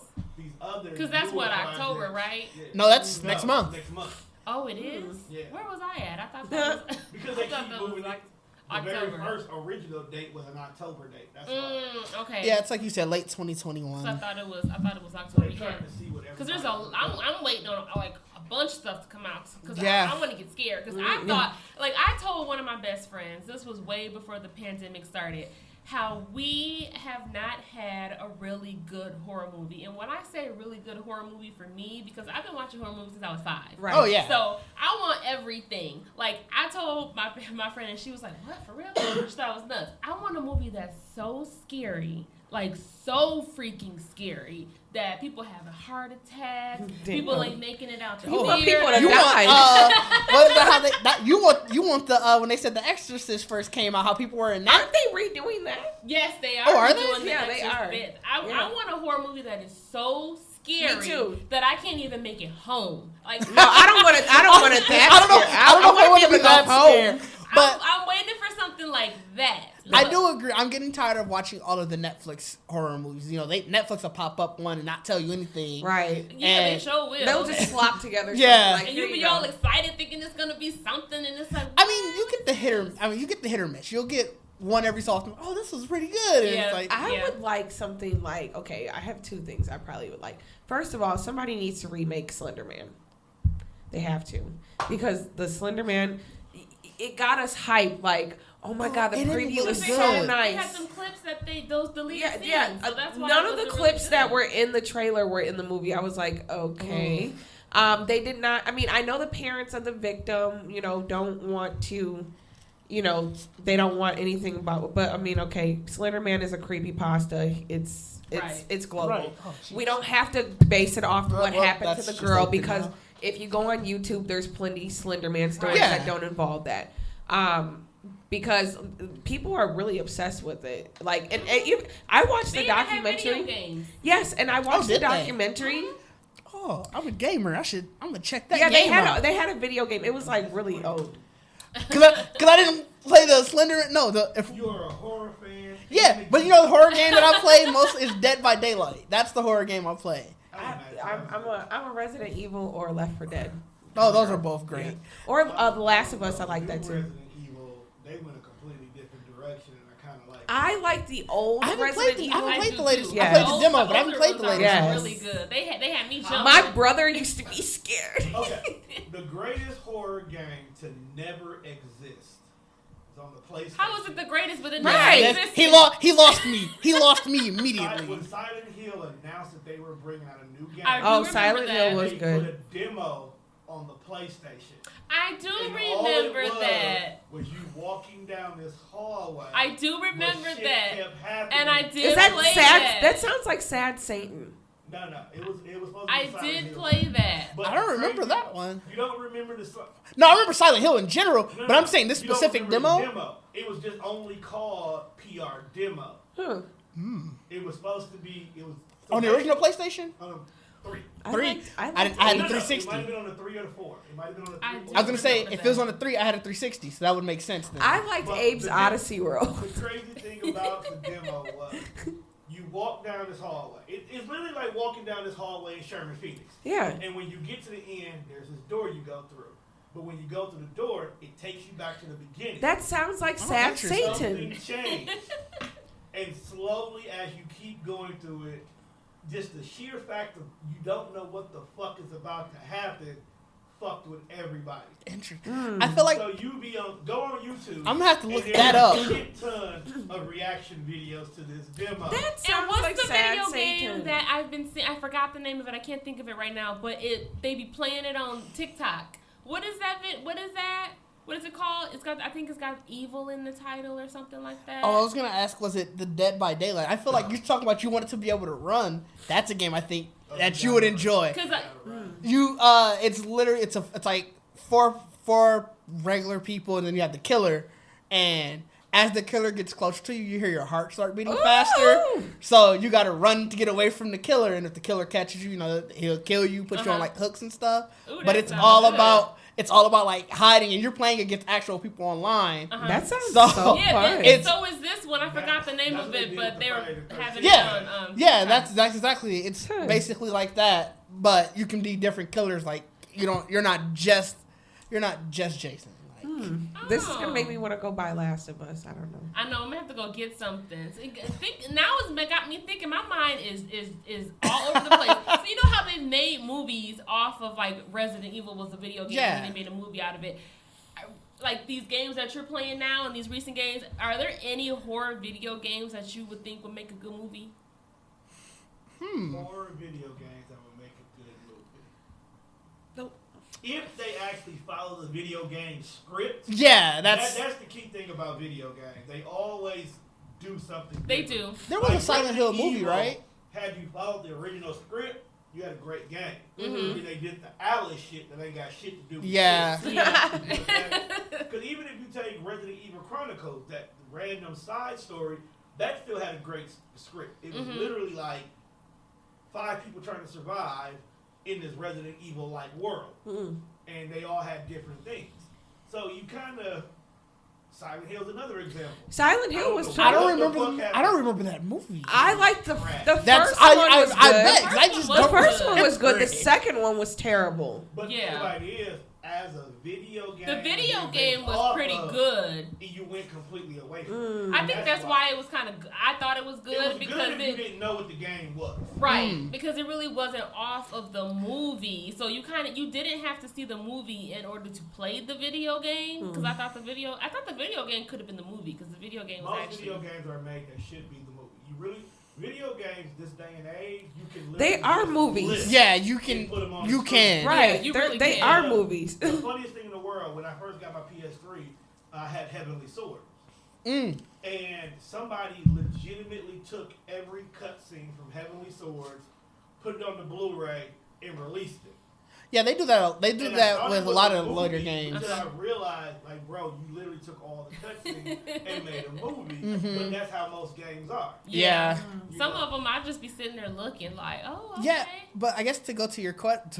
Because that's what, October, right? Yeah. No, that's next month. Next month. Oh, it is? Yeah. Where was I at? I thought that was... Because they keep moving like the very October. first original date was an October date. That's why. Okay. Yeah, it's like you said, late 2021. So I thought it was October. They're trying to see what Because there's I'm waiting on like a bunch of stuff to come out because I want to get scared because I thought I told one of my best friends, this was way before the pandemic started, how we have not had a really good horror movie. And when I say a really good horror movie for me, because I've been watching horror movies since I was 5. Right. Oh, yeah. So I want everything. Like, I told my friend, and she was like, what, for real? She thought I was nuts. I want a movie that's so scary. like so freaking scary that people have a heart attack. People ain't making it out the theater. People to You die. what about how you want the when they said The Exorcist first came out, how people were in that? Aren't they redoing that? Yes, they are. Oh, are they? Doing Yeah, the they Exorcist are. bit. I want a horror movie that is so scary Me too. that I can't even make it home. Like No, I don't want it. I don't want it that. I don't know. scary. I don't know if I want to be go that home. scared. But I'm waiting for something like that. I do agree. I'm getting tired of watching all of the Netflix horror movies. You know, Netflix will pop up one and not tell you anything. Right. Yeah, they And sure will. They'll just slop together. Yeah. Something like, and here you be go. all excited thinking it's gonna be something, and it's like, I mean, you get the hit or miss. You'll get one every so often. Oh, this was pretty good. And Yeah. it's like, I would like something like, okay, I have two things I probably would like. First of all, somebody needs to remake Slender Man. They have to. Because the Slender Man, it got us hyped. Like, oh my God, the and it preview was is good. so They had nice. some clips that those deleted Yeah, scenes, yeah. so that's why None it of the wasn't clips really that good. were in the trailer were in the movie. I was like, okay. They did not. I mean, I know the parents of the victim, don't want to, they don't want anything about. But I mean, okay, Slender Man is a creepypasta. It's global. Right. Oh, We don't have to base it off what Well, happened to that's the just girl open because now. if you go on YouTube, there's plenty Slender Man stories Yeah. that don't involve that. Because people are really obsessed with it. Like, and I watched They the even have video documentary. games. Yes, and I watched the did they? documentary. oh, I'm a gamer. I'm gonna check that Yeah, game they out. had a video game. It was like really old. Cause I didn't play the Slender. No, You're a horror fan. yeah, but the horror game that I play most is Dead by Daylight. That's the horror game I play. I'm a Resident Evil or Left 4 Dead. Oh, those are both great. Yeah. Or The Last of Us. I like that too. Resident Evil, they went a completely different direction, and I kind of like. I like the old I haven't Resident played. I Evil. haven't played do the latest. too. I played the Those- demo, but I those haven't played the ones are latest. Yes. Really good. They had me jumping. My brother used to be scared. Okay, the greatest horror game to never exist is on the PlayStation. How was it the greatest, but it Right. never Yes, existed? he lost me. He lost me immediately. When Silent Hill announced that they were bringing out a new game, I do Oh, remember Silent that. Hill was they good. put a demo on the PlayStation. I do And all it remember that. was you walking down this hallway. I do but remember shit that. kept happening. And I did Is that play sad? that. That sounds like Sad Satan. No, it was supposed to I be Silent did Hill. play that. But I don't the remember crazy- that one. You don't remember the. No, I remember Silent Hill in general, No, but I'm saying this you don't specific remember the demo. It was just only called PR demo. Huh. It was supposed to be. It was On the original PlayStation. 3. Three. I had No, the no, 360. It might have been on the 3 or the 4. It might have been on the 3. I or did. the I was gonna say remember if it was that. on the 3, I had a 360, so that would make sense then. I liked But Abe's the Odyssey World. The crazy thing about the demo was you walk down this hallway. It's literally like walking down this hallway in Sherman Phoenix. Yeah. And when you get to the end, there's this door you go through. But when you go through the door, it takes you back to the beginning. That sounds like Oh, Sad interesting. Something Satan. changed. And slowly, as you keep going through it, just the sheer fact of you don't know what the fuck is about to happen fucked with everybody. Interesting. I feel like So you go on YouTube. I'm gonna have to look and that there's up. a shit ton of reaction videos to this demo. That And sounds what's like the Sad video Satan. game that I've been seeing? I forgot the name of it. I can't think of it right now. But they be playing it on TikTok. What is that? What is that? What is it called? I think it's got evil in the title or something like that. Oh, I was gonna ask, was it the Dead by Daylight? I feel like you're talking about you wanted to be able to run. That's a game I think that you would enjoy. Because It's literally it's like four regular people, and then you have the killer, and as the killer gets close to you, you hear your heart start beating faster. So you got to run to get away from the killer, and if the killer catches you, he'll kill you, put you on like hooks and stuff. Ooh, But that it's sounds all good. about like hiding, and you're playing against actual people online. That sounds So- so yeah, fun. It's- so is this one. I forgot the name That's of what it, they but did they were with the having Yeah. it on. Yeah, TikTok. that's exactly. It's Hmm. basically like that, but you can be different killers. Like you're not just Jason. Like, This is gonna make me want to go buy Last of Us. I don't know. I know I'm gonna have to go get something. Now it's got me thinking. My mind is all over the place. So you know how they made movies off of like Resident Evil was a video game, Yeah. and they made a movie out of it. Like these games that you're playing now and these recent games, are there any horror video games that you would think would make a good movie? Horror video games that would make a good movie. Nope. If they actually follow the video game script. Yeah, that's That's the key thing about video games. They always do something. They different. do. There was a Like Silent Hill Resident movie, Evil, right? Had you followed the original script, you had a great game. Mhm. Then they did the Alice shit that ain't got shit to do with Yeah. this. Yeah. Because even if you take Resident Evil Chronicles, that random side story, that still had a great script. It was Mhm. literally like 5 people trying to survive in this Resident Evil-like world. Mm. And they all had different things. So you kind of... Silent Hill's another example. Silent Hill was. I don't What the remember. fuck I don't remember that movie. I liked the That's first I one was I good. bet. 'cause I The just first The don't first one was good. The remember it. second one was terrible. But Yeah. the idea is, as a video game... The video you're game based was off pretty of, good. You went completely away from it. Mm. I think that's why it was kind of. I thought it was good It was because good if you didn't know what the game was. right, because it really wasn't off of the movie. So you didn't have to see the movie in order to play the video game. Because I thought the video game could have been the movie because the video game was Most actually. video games are made that should be the movie. You really... Video games this day and age, you can They literally are just movies. list Yeah, you and can. put 'em on You the screen. can. Right. you They're- really they can. are movies. The funniest thing in the world, when I first got my PS3, I had Heavenly Sword. Mm. And somebody legitimately took every cutscene from Heavenly Swords, put it on the Blu-ray, and released it. Yeah, they do that. They do And I that thought with it a was lot a of movie later games. Until I realized, like, bro, you literally took all the cutscenes and made a movie. Mhm. But that's how most games are. Yeah. You Some know? of them, I'd just be sitting there looking like, oh, okay. Yeah, but I guess to go to your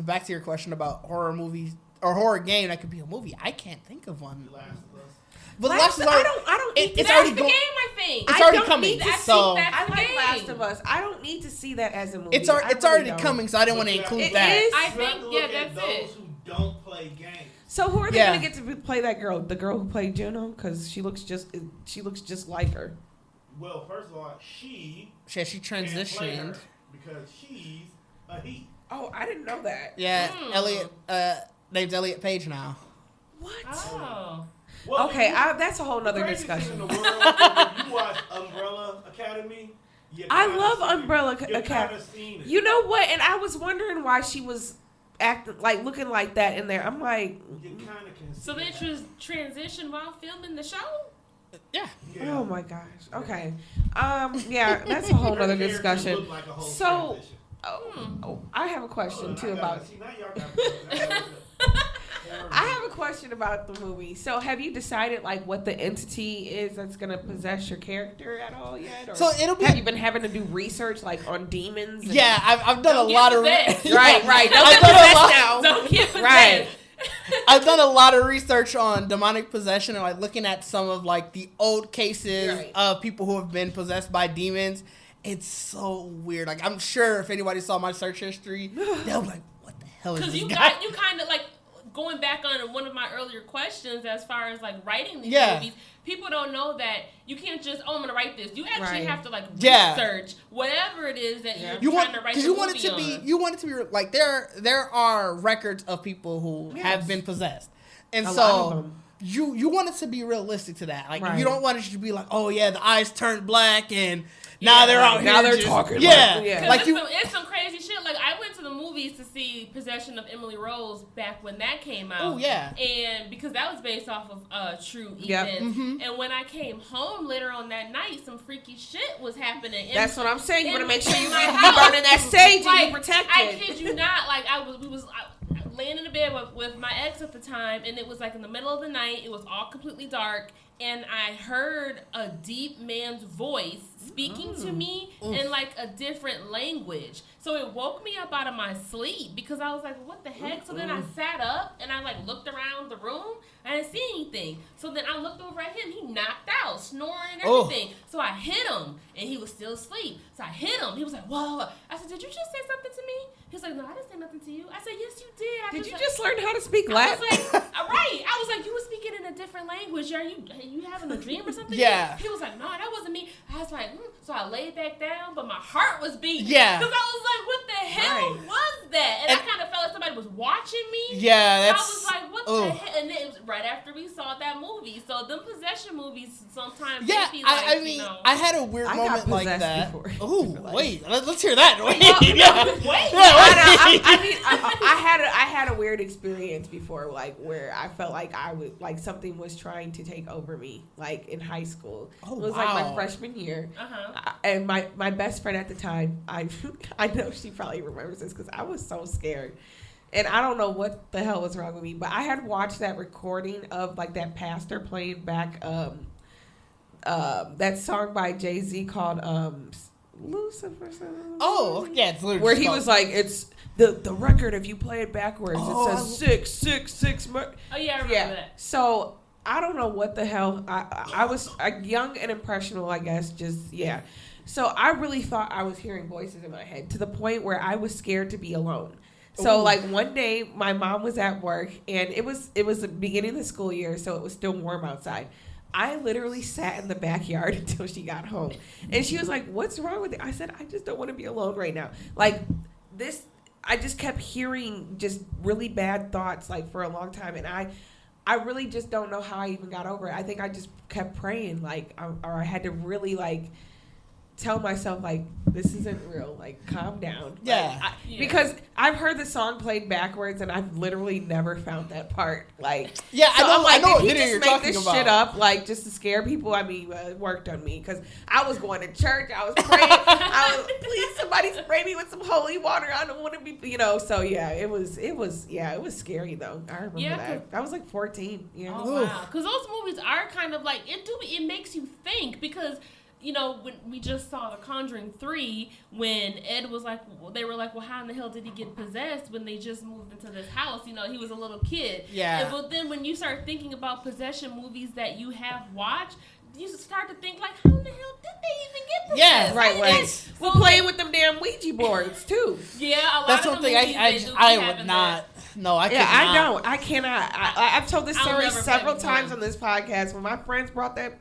back to your question about horror movies or horror game that could be a movie, I can't think of one. The Last of Us. But The Last Last of Us, I don't need it's to That's already the go- game, I think. It's I already don't coming. need to So that's I the like game. Last of Us. I don't need to see that as a movie. it's I already really coming. So I didn't want to But include It that. is. I You have think, to look yeah, at that's those it. who don't play games. So who are they Yeah. gonna get to play that girl? The girl who played Juno, because she looks just like her. Well, first of all, she Yeah, she can't play her transitioned. because she's a he. Oh, I didn't know that. Yeah, Mm. Elliot. Name's Elliot Page now. What? Oh. Well, Okay, you- that's a whole the nother crazy thing discussion. in the world, if you watch Umbrella Academy, you I kinda love seen- Umbrella you Academy. kinda seen it. You know what? And I was wondering why she was acting like looking like that in there. I'm like, You kind of can. So see they that. just transition while filming the show? Yeah. Yeah. oh my gosh. Okay. Yeah, that's a whole Her nother character discussion. looked like a whole So- transition. Oh, I have a question Hold on, too I gotta- about. See, now y'all got I have a question about the movie. So, have you decided like what the entity is that's gonna possess your character at all yet? Or So it'll be. have you been having to do research like on demons? and- Yeah, I've done Don't a get lot of. possessed. Right, right. Don't I've get done a possessed lot- now. Don't get possessed. Right. I've done a lot of research on demonic possession and like looking at some of like the old cases Right. of people who have been possessed by demons. It's so weird. Like I'm sure if anybody saw my search history, they'll be like, "What the hell is Because this you guy?" got, you kind of like, going back on one of my earlier questions as far as like writing these Yeah. movies, people don't know that you can't just, I'm going to write this. You actually Right. have to like Yeah. research whatever it is that Yeah. you're You trying want to write because the you want it movie to be on. you want it to be like there are records of people who Yes. have been possessed, and A lot of so them. you want it to be realistic to that. Like Right. you don't want it to be like, oh yeah, the eyes turned black and now Yeah. they're out Now here they're just- talking Yeah, like- yeah. Because like it's, you. it's some crazy shit. Like, I went to the movies to see Possession of Emily Rose back when that came out. Oh yeah. And because that was based off of true Yep. events. Mhm. And when I came home later on that night, some freaky shit was happening. And That's what I'm saying. You want to make sure in you my you house. burning that sage and Like, you protected. I kid you not. Like, I laying in the bed with my ex at the time, and it was like in the middle of the night. It was all completely dark, and I heard a deep man's voice speaking to me in like a different language. So it woke me up out of my sleep because I was like, what the heck? So then I sat up and I like looked around the room. I didn't see anything. So then I looked over at him. He knocked out, snoring and Oh. everything. So I hit him, and he was still asleep. So I hit him. He was like, whoa. I said, did you just say something to me? He was like, no, I didn't say nothing to you. I said, yes, you did. Did you just learn how to speak I Latin? was like, right. I was like, you were speaking in a different language. Are you having a dream or something? Yeah. He was like, no, that wasn't me. I was like, so I laid back down, but my heart was beating. Yeah. Because I was like, what the hell was that? And I kind of felt like somebody was watching me. Yeah, that's... I was like, what the hell? And then it was right after we saw that movie. So them possession movies sometimes yeah, be like, I mean, I had a weird moment like that. Oh, wait, let's hear that. Wait, I had a weird experience before, like where I felt like I would like something was trying to take over me, like in high school. Oh, it was like my freshman year, and my best friend at the time, I know she probably remembers this because I was so scared. And I don't know what the hell was wrong with me, but I had watched that recording of like that pastor playing back that song by Jay-Z called Lucifer. Oh, yeah, it's literally where he was like, it's the record if you play it backwards. It says 666. Oh yeah, I remember that. So I don't know what the hell. I was young and impressionable, I guess. Just So I really thought I was hearing voices in my head to the point where I was scared to be alone. So like one day my mom was at work and it was the beginning of the school year, so it was still warm outside. I literally sat in the backyard until she got home. And she was like, what's wrong with it? I said, I just don't want to be alone right now. Like this, I just kept hearing just really bad thoughts like for a long time. And I really just don't know how I even got over it. I think I just kept praying like, or I had to really like tell myself like, this isn't real, like calm down. Yeah. Like, because I've heard the song played backwards and I've literally never found that part. Like, yeah, so I know what did he video you're just make talking this about. shit up like just to scare people? I mean, it worked on me because I was going to church, I was praying, please somebody spray me with some holy water. I don't want to be, so yeah, it was scary though. I remember that. I was like 14. Yeah. Oh wow, because those movies are kind of like it makes you think because. When we just saw The Conjuring 3, when Ed was like, they were like, well, how in the hell did he get possessed when they just moved into this house? He was a little kid. Yeah. But then when you start thinking about possession movies that you have watched, you start to think like, how in the hell did they even get possessed? Yeah, right. We're playing with them damn Ouija boards too. Yeah, a lot that's of one thing I would not. No, I can't. I don't. I cannot. I've told this story several times one. on this podcast. When my friends brought that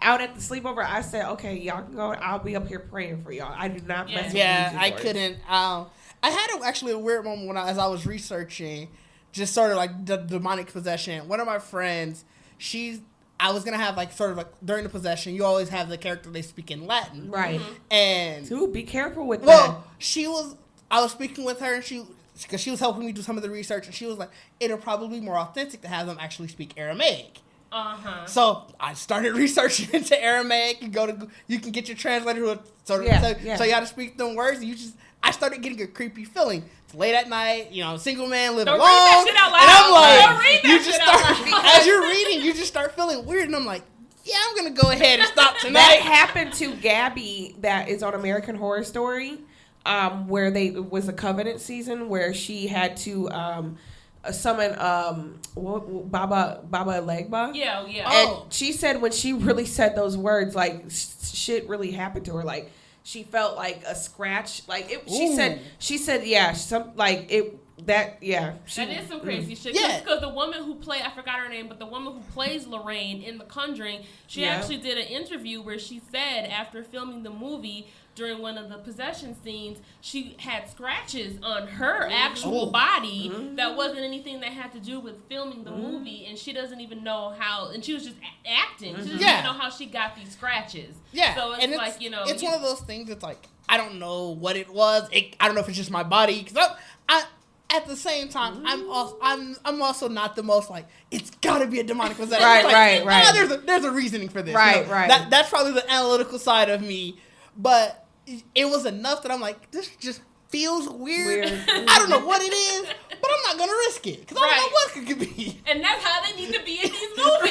out at the sleepover, I said, okay, y'all can go. I'll be up here praying for y'all. I do not mess with Yeah, I boards. couldn't. I had actually a weird moment when as I was researching, just sort of like the demonic possession. One of my friends, I was going to have like sort of like during the possession, you always have the character they speak in Latin. Right. And. Dude, be careful with that. Well, I was speaking with her and because she was helping me do some of the research and she was like, it'll probably be more authentic to have them actually speak Aramaic. So I started researching into Aramaic. You can get your translator so you got to speak them words. I started getting a creepy feeling. It's late at night, single man living alone. Read that shit out loud. And I'm like, Don't read that shit out loud. as you're reading, you just start feeling weird. And I'm like, yeah, I'm gonna go ahead and stop tonight. That happened to Gabby. That is on American Horror Story, where it was a Covenant season where she had to. Summon Baba Legba. Yeah. And she said when she really said those words, like shit really happened to her. Like she felt like a scratch. Like it, she said yeah. That is some crazy shit. Because the woman who I forgot her name, but the woman who plays Lorraine in The Conjuring, she actually did an interview where she said after filming the movie, during one of the possession scenes, she had scratches on her actual body that wasn't anything that had to do with filming the movie, and she doesn't even know how, and she was just acting. She doesn't even know how she got these scratches. Yeah. So it's like, It's one of those things that's like, I don't know what it was. I don't know if it's just my body. Because at the same time, I'm also not the most like, it's got to be a demonic possession. Right. There's a reasoning for this. Right. That's probably the analytical side of me. But it was enough that I'm like, this just feels weird. I don't know what it is, but I'm not going to risk it. Because I don't know what it could be. And that's how they need to be in these movies.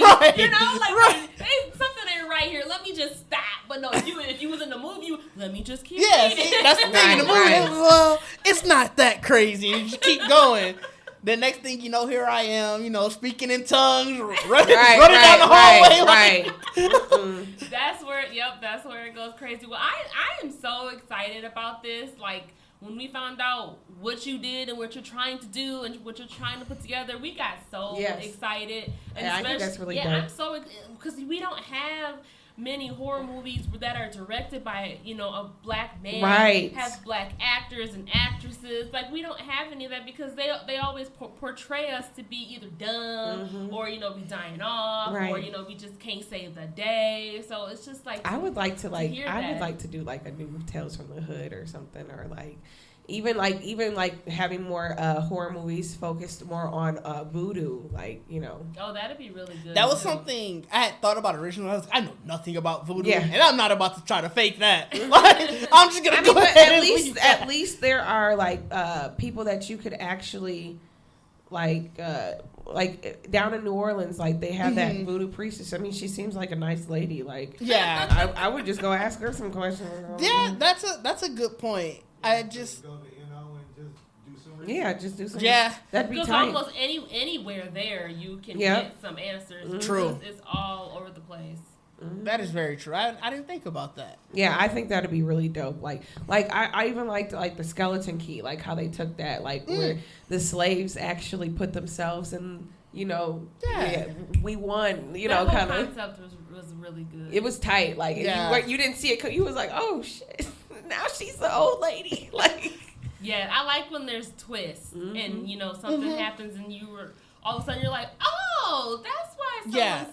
Something ain't right here. Let me just stop. But no, if you was in the movie, let me just keep reading. See, that's the thing in the movie. Well, it's not that crazy. You just keep going. The next thing you know, here I am, speaking in tongues, running down the hallway. That's where it goes crazy. Well, I am so excited about this. Like, when we found out what you did and what you're trying to do and what you're trying to put together, we got so excited. And I think that's really dope. I'm so, because we don't have many horror movies that are directed by, you know, a black man, right, has black actors and actresses. Like, we don't have any of that because they always portray us to be either dumb or, you know, we dying off or, you know, we just can't save the day. So it's just like, I would like to do like a new Tales from the Hood or something, or like even having more horror movies focused more on voodoo, like, you know. Oh, that'd be really good. That was something I had thought about originally. I know nothing about voodoo, and I'm not about to try to fake that. Like, I'm just gonna go ahead and leave that. At least there are like people that you could actually like down in New Orleans, like they have that voodoo priestess. I mean, she seems like a nice lady. Like, yeah, I would just go ask her some questions. Yeah, that's a good point. I just go to NO and just do some research. Yeah, just do some. Yeah, that'd be because tight. almost anywhere there you can get some answers. True, it's all over the place. That is very true. I didn't think about that. Yeah, I think that'd be really dope. Like I even liked like the Skeleton Key, like how they took that, like where the slaves actually put themselves in, you know, we won, you know, kind of. Concept was really good. It was tight. Like you didn't see it, you was like, oh shit, now she's the old lady. Like, yeah, I like when there's twists and, you know, something happens and all of a sudden you're like, oh, that's why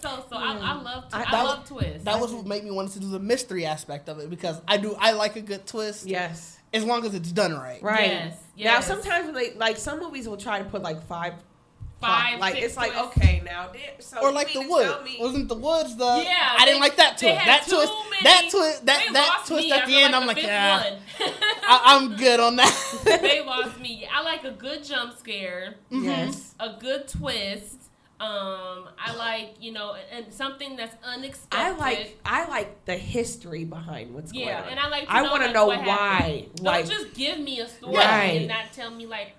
so. So I love twists. That was what made me want to do the mystery aspect of it, because I like a good twist. Yes. As long as it's done right. Right. Yes. Now sometimes when they, like, some movies will try to put like five like, it's like, twists. okay, now so or like The Wood. Wasn't The Woods the I didn't like that twist. That twist at the end, I'm like, yeah, I'm good on that. They lost me. I like a good jump scare. Yes. A good twist. I like, you know, and something that's unexpected. I like the history behind what's going on. Yeah, and I like I want to know why. Don't just give me a story and not tell me, like,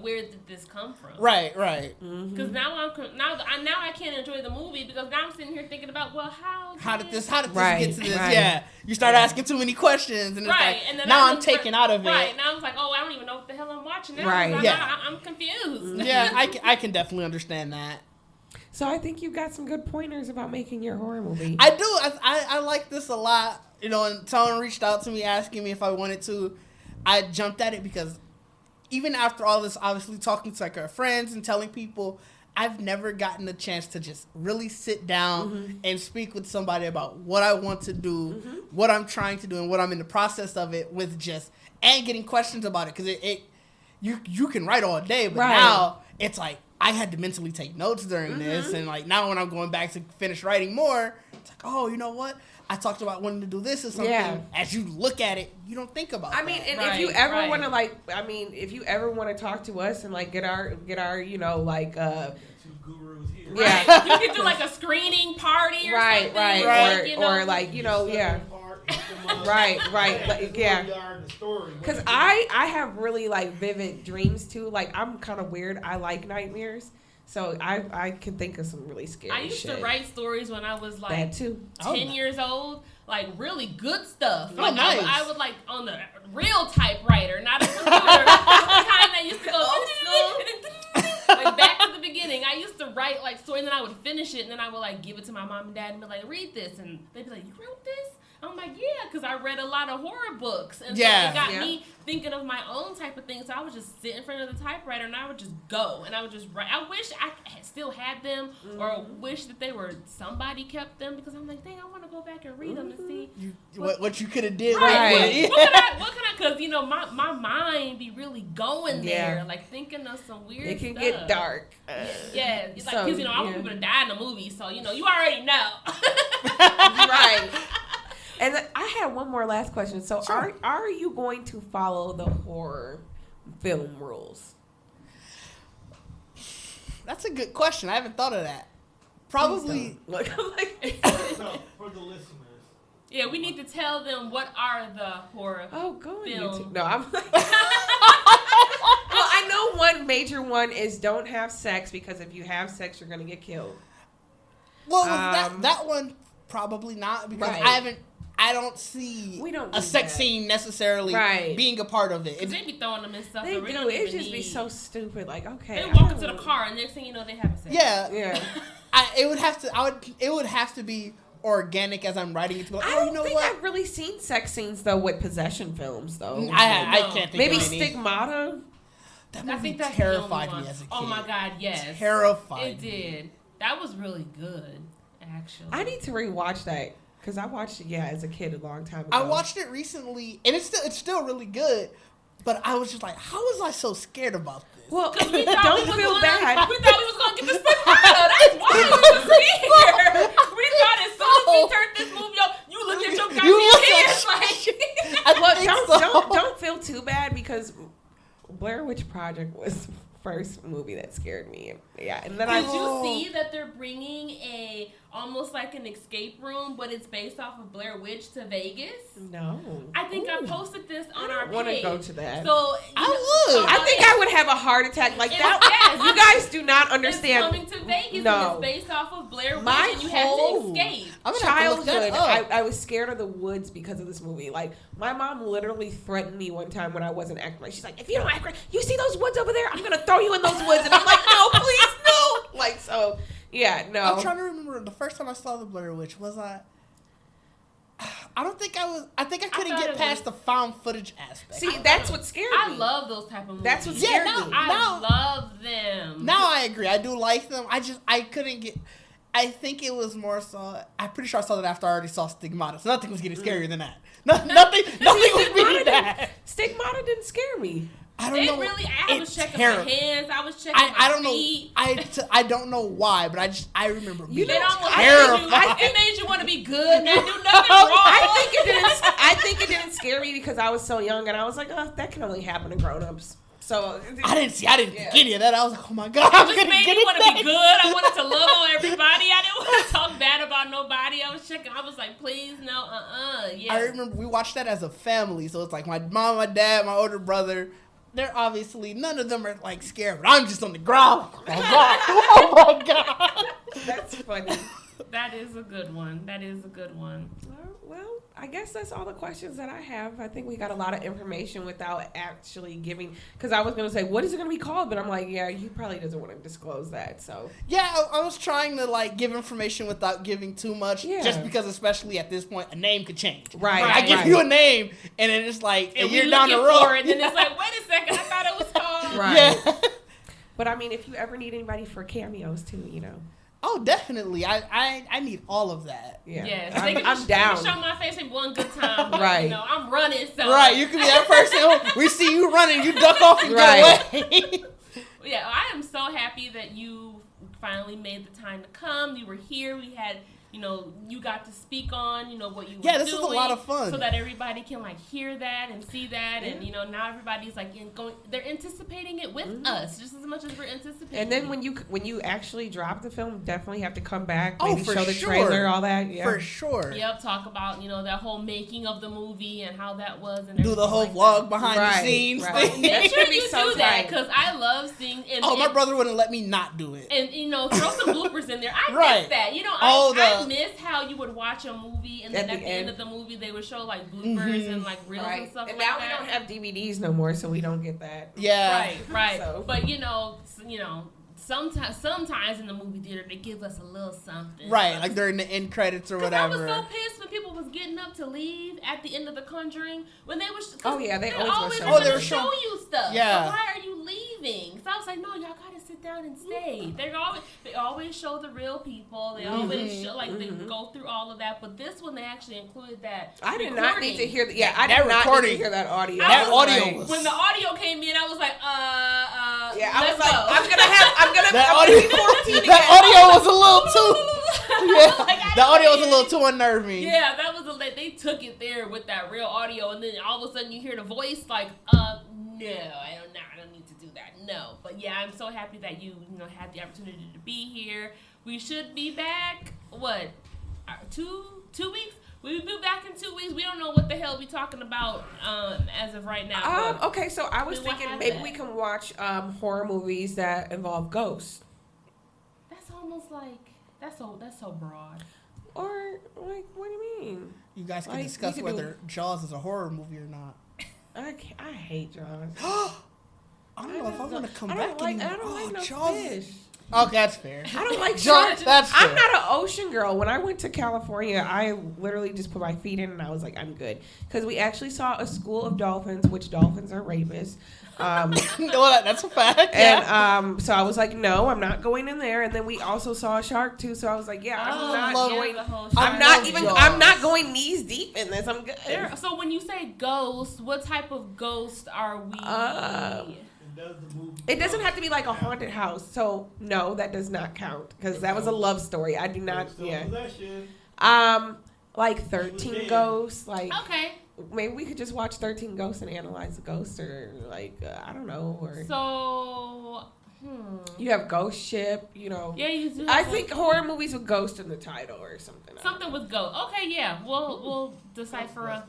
where did this come from? Right. Because now I can't enjoy the movie because now I'm sitting here thinking about, well, how did this get to this? Right. Yeah, you start asking too many questions, and it's like, and then now I'm taken out of it. Right now I'm like, oh, I don't even know what the hell I'm watching now. Right. I'm confused. Yeah, I can definitely understand that. So I think you got some good pointers about making your horror movie. I do. I like this a lot. You know, and someone reached out to me asking me if I wanted to. I jumped at it because even after all this, obviously talking to like our friends and telling people, I've never gotten a chance to just really sit down and speak with somebody about what I want to do, what I'm trying to do, and what I'm in the process of it with and getting questions about it. Because you can write all day, but now it's like, I had to mentally take notes during this, and like now when I'm going back to finish writing more, it's like, oh, you know what? I talked about wanting to do this or something. Yeah. As you look at it, you don't think about it. I mean, and if you ever want to if you ever want to talk to us and like get our you know, like two gurus here. Yeah. You can do like a screening party or something. Right. Or like, you know, Right. Like, yeah. Because I have really like vivid dreams too. Like, I'm kind of weird. I like nightmares. So I can think of some really scary shit. I used to write stories when I was like that too. 10 years old, like really good stuff. Oh, like nice. I would like on the real typewriter, not a computer. The kind that used to go like back to the beginning. I used to write like stories, and then I would finish it, and then I would like give it to my mom and dad and be like, read this, and they'd be like, you wrote this? I'm like, yeah, because I read a lot of horror books. And so it got me thinking of my own type of thing. So I would just sit in front of the typewriter and I would just go. And I would just write. I wish I still had them or wish that they were, somebody kept them. Because I'm like, dang, I want to go back and read them and see. What you could have did. Right. What can I, because, you know, my mind be really going there. Like thinking of some weird stuff. It can get dark. Yeah. It's like, because, you know, I want people to die in the movie. So, you know, you already know. Right. And I had one more last question. So are you going to follow the horror film rules? That's a good question. I haven't thought of that. Probably. Look, I'm like, so, for the listeners. Yeah, we need to tell them what are the horror go on film. YouTube. No, I'm like. Well, I know one major one is don't have sex, because if you have sex, you're going to get killed. Well, that one probably not, because I don't see a sex scene necessarily being a part of it. They be throwing them in stuff. They do. It just be so stupid. Like, okay, they walk into the car and next thing you know, they have a sex. Yeah. It would have to be organic as I'm writing it. To be like, I oh, don't you know think what? I've really seen sex scenes though with possession films though. I can't think Maybe of any. Stigmata. That I movie think that's terrified the only me one. as a kid. Oh my god, yes. Terrified. It did. That was really good, actually. I need to rewatch that because I watched it as a kid a long time ago. I watched it recently, and it's still really good. But I was just like, how was I so scared about this? Well, we don't feel bad. We thought we was gonna get this stigmata. That's why we was scared. We thought as soon as we turned this movie on, you looked at your goddamn kids like. Well, don't feel too bad because Blair Witch Project was the first movie that scared me. Yeah, and then Did you see that they're bringing almost like an escape room, but it's based off of Blair Witch to Vegas? No. I think I posted this on our page. I want to go to that. So I would. I think I would have a heart attack like that. Yes. You guys do not understand. It's coming to Vegas No. and it's based off of Blair Witch My and you have whole to escape. I'm gonna have to look Childhood, that up. I was scared of the woods because of this movie. Like, my mom literally threatened me one time when I wasn't acting right. She's like, if you don't act right, you see those woods over there? I'm going to throw you in those woods. And I'm like, no, please, no. Like, so, yeah, no. I'm trying to remember the first time I saw the Blair Witch. Was I don't think I was. I think I couldn't get past the found footage aspect. See, that's what scared me. I love those type of movies. That's what scared me. I love them. Now I agree. I do like them. I couldn't get. I think it was more so. I'm pretty sure I saw that after I already saw Stigmata. So nothing was getting scarier than that. Nothing was beating that. Stigmata didn't scare me. I don't know. I was checking my hands. I was checking I don't my feet. know. I don't know why, but I remember being It made you want to be good and not do nothing wrong. I think it didn't scare me because I was so young and I was like, oh, that can only happen to grown-ups. So I didn't think any of that. I was like, oh my god, it just made me want to be good. I wanted to love on everybody. I didn't want to talk bad about nobody. I was checking. I was like, please, no, yeah. I remember we watched that as a family, so it's like my mom, my dad, my older brother. They're obviously none of them are like scared, but I'm just on the ground. Oh my god. That's funny. That is a good one. Well, I guess that's all the questions that I have. I think we got a lot of information without actually giving. Because I was going to say, what is it going to be called? But I'm like, yeah, he probably doesn't want to disclose that. So yeah, I was trying to like give information without giving too much. Yeah. Just because, especially at this point, a name could change. Right. I give you a name, and then it's like and you're down the road, and then it's like, wait a second, I thought it was called. Right. Yeah. But I mean, if you ever need anybody for cameos too, Oh, definitely. I need all of that. Yeah. Yes. I'm down. They can show my face in one good time. But, Right. I'm running. So. Right. You can be that person. We see you running. You duck off and get away. Yeah. I am so happy that you finally made the time to come. You were here. We had, you got to speak on, what you were doing. Yeah, this was a lot of fun. So that everybody can hear that and see that. Yeah. And, now everybody's they're anticipating it with us just as much as we're anticipating. And then when you actually drop the film, definitely have to come back. Maybe for show the sure. trailer, all that. Yeah. For sure. Yep, talk about, that whole making of the movie and how that was. And do the whole vlog behind the scenes thing. Make sure you do that because I love seeing. My brother wouldn't let me not do it. And, throw some bloopers in there. I miss that. I miss how you would watch a movie and then at the end of the movie they would show bloopers and reels and stuff and like now that. we don't have DVDs no more, so we don't get that. Yeah. Right. So. But sometimes in the movie theater they give us a little something. Right, like during the end credits or whatever. I was so pissed when people was getting up to leave at the end of The Conjuring when they were. They always want to show you stuff. Yeah. So why are you leaving? So I was like, no, y'all gotta sit down and stay. They always show the real people. They always show they go through all of that. But this one they actually included that. I did not need to hear that. Yeah, I did not need to hear that audio. That audio was... When the audio came in, I was like, yeah, I was like, go. I'm gonna be 14 again. That audio was a little too. Yeah, the audio was a little too unnerving. Yeah, that was they took it there with that real audio, and then all of a sudden you hear the voice no, I don't need to do that. No, but yeah, I'm so happy that you had the opportunity to be here. We should be back. What? 2 weeks? We'll be back in 2 weeks. We don't know what the hell we talking about as of right now. Okay, so I was thinking maybe we can watch horror movies that involve ghosts. That's almost like that's so broad. Or what do you mean? You guys can discuss whether Jaws is a horror movie or not. I hate Jaws. I don't know if I want to come back. I don't like no Jaws. fish. Okay, that's fair. I don't like sharks. That's fair. I'm not an ocean girl. When I went to California, I literally just put my feet in and I was like, I'm good. Because we actually saw a school of dolphins, which dolphins are rapists. Well, that's a fact. And so I was like, no, I'm not going in there. And then we also saw a shark too. So I was like, yeah, I'm not going knees deep in this. I'm good. So when you say ghost, what type of ghost are we? It doesn't have to be like a haunted house. So no, that does not count because that was a love story. I do not. Yeah. Like 13 Ghosts. Like okay. Maybe we could just watch 13 Ghosts and analyze the ghost, or like I don't know. Or so you have Ghost Ship. You know. Yeah, you do. I think horror movies with ghost in the title or something. Something with ghost. Okay, yeah. We'll decipher.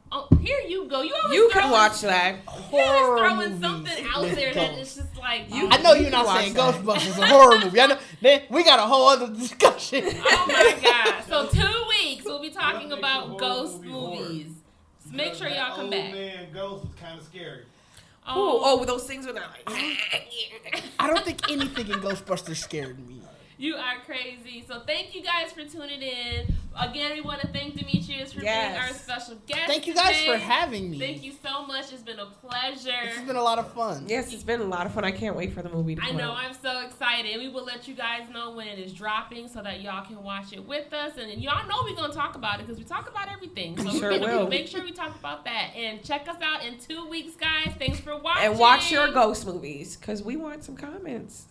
Oh, here you go. You can watch that. You're always throwing something out there that is just like. I know you're not saying Ghostbusters is a horror movie. I know we got a whole other discussion. Oh my god! So 2 weeks we'll be talking about ghost movies. So make sure y'all come back. Man, Ghost is kind of scary. Oh, those things when they're like. I don't think anything in Ghostbusters scared me. You are crazy. So thank you guys for tuning in. Again, we want to thank Demetrius for being our special guest. Thank you guys for having me. Thank you so much. It's been a pleasure. This has been a lot of fun. Yes, it's been a lot of fun. I can't wait for the movie to come out. I know. I'm so excited. We will let you guys know when it is dropping so that y'all can watch it with us. And y'all know we're going to talk about it because we talk about everything. So we will. Make sure we talk about that. And check us out in 2 weeks, guys. Thanks for watching. And watch your ghost movies because we want some comments.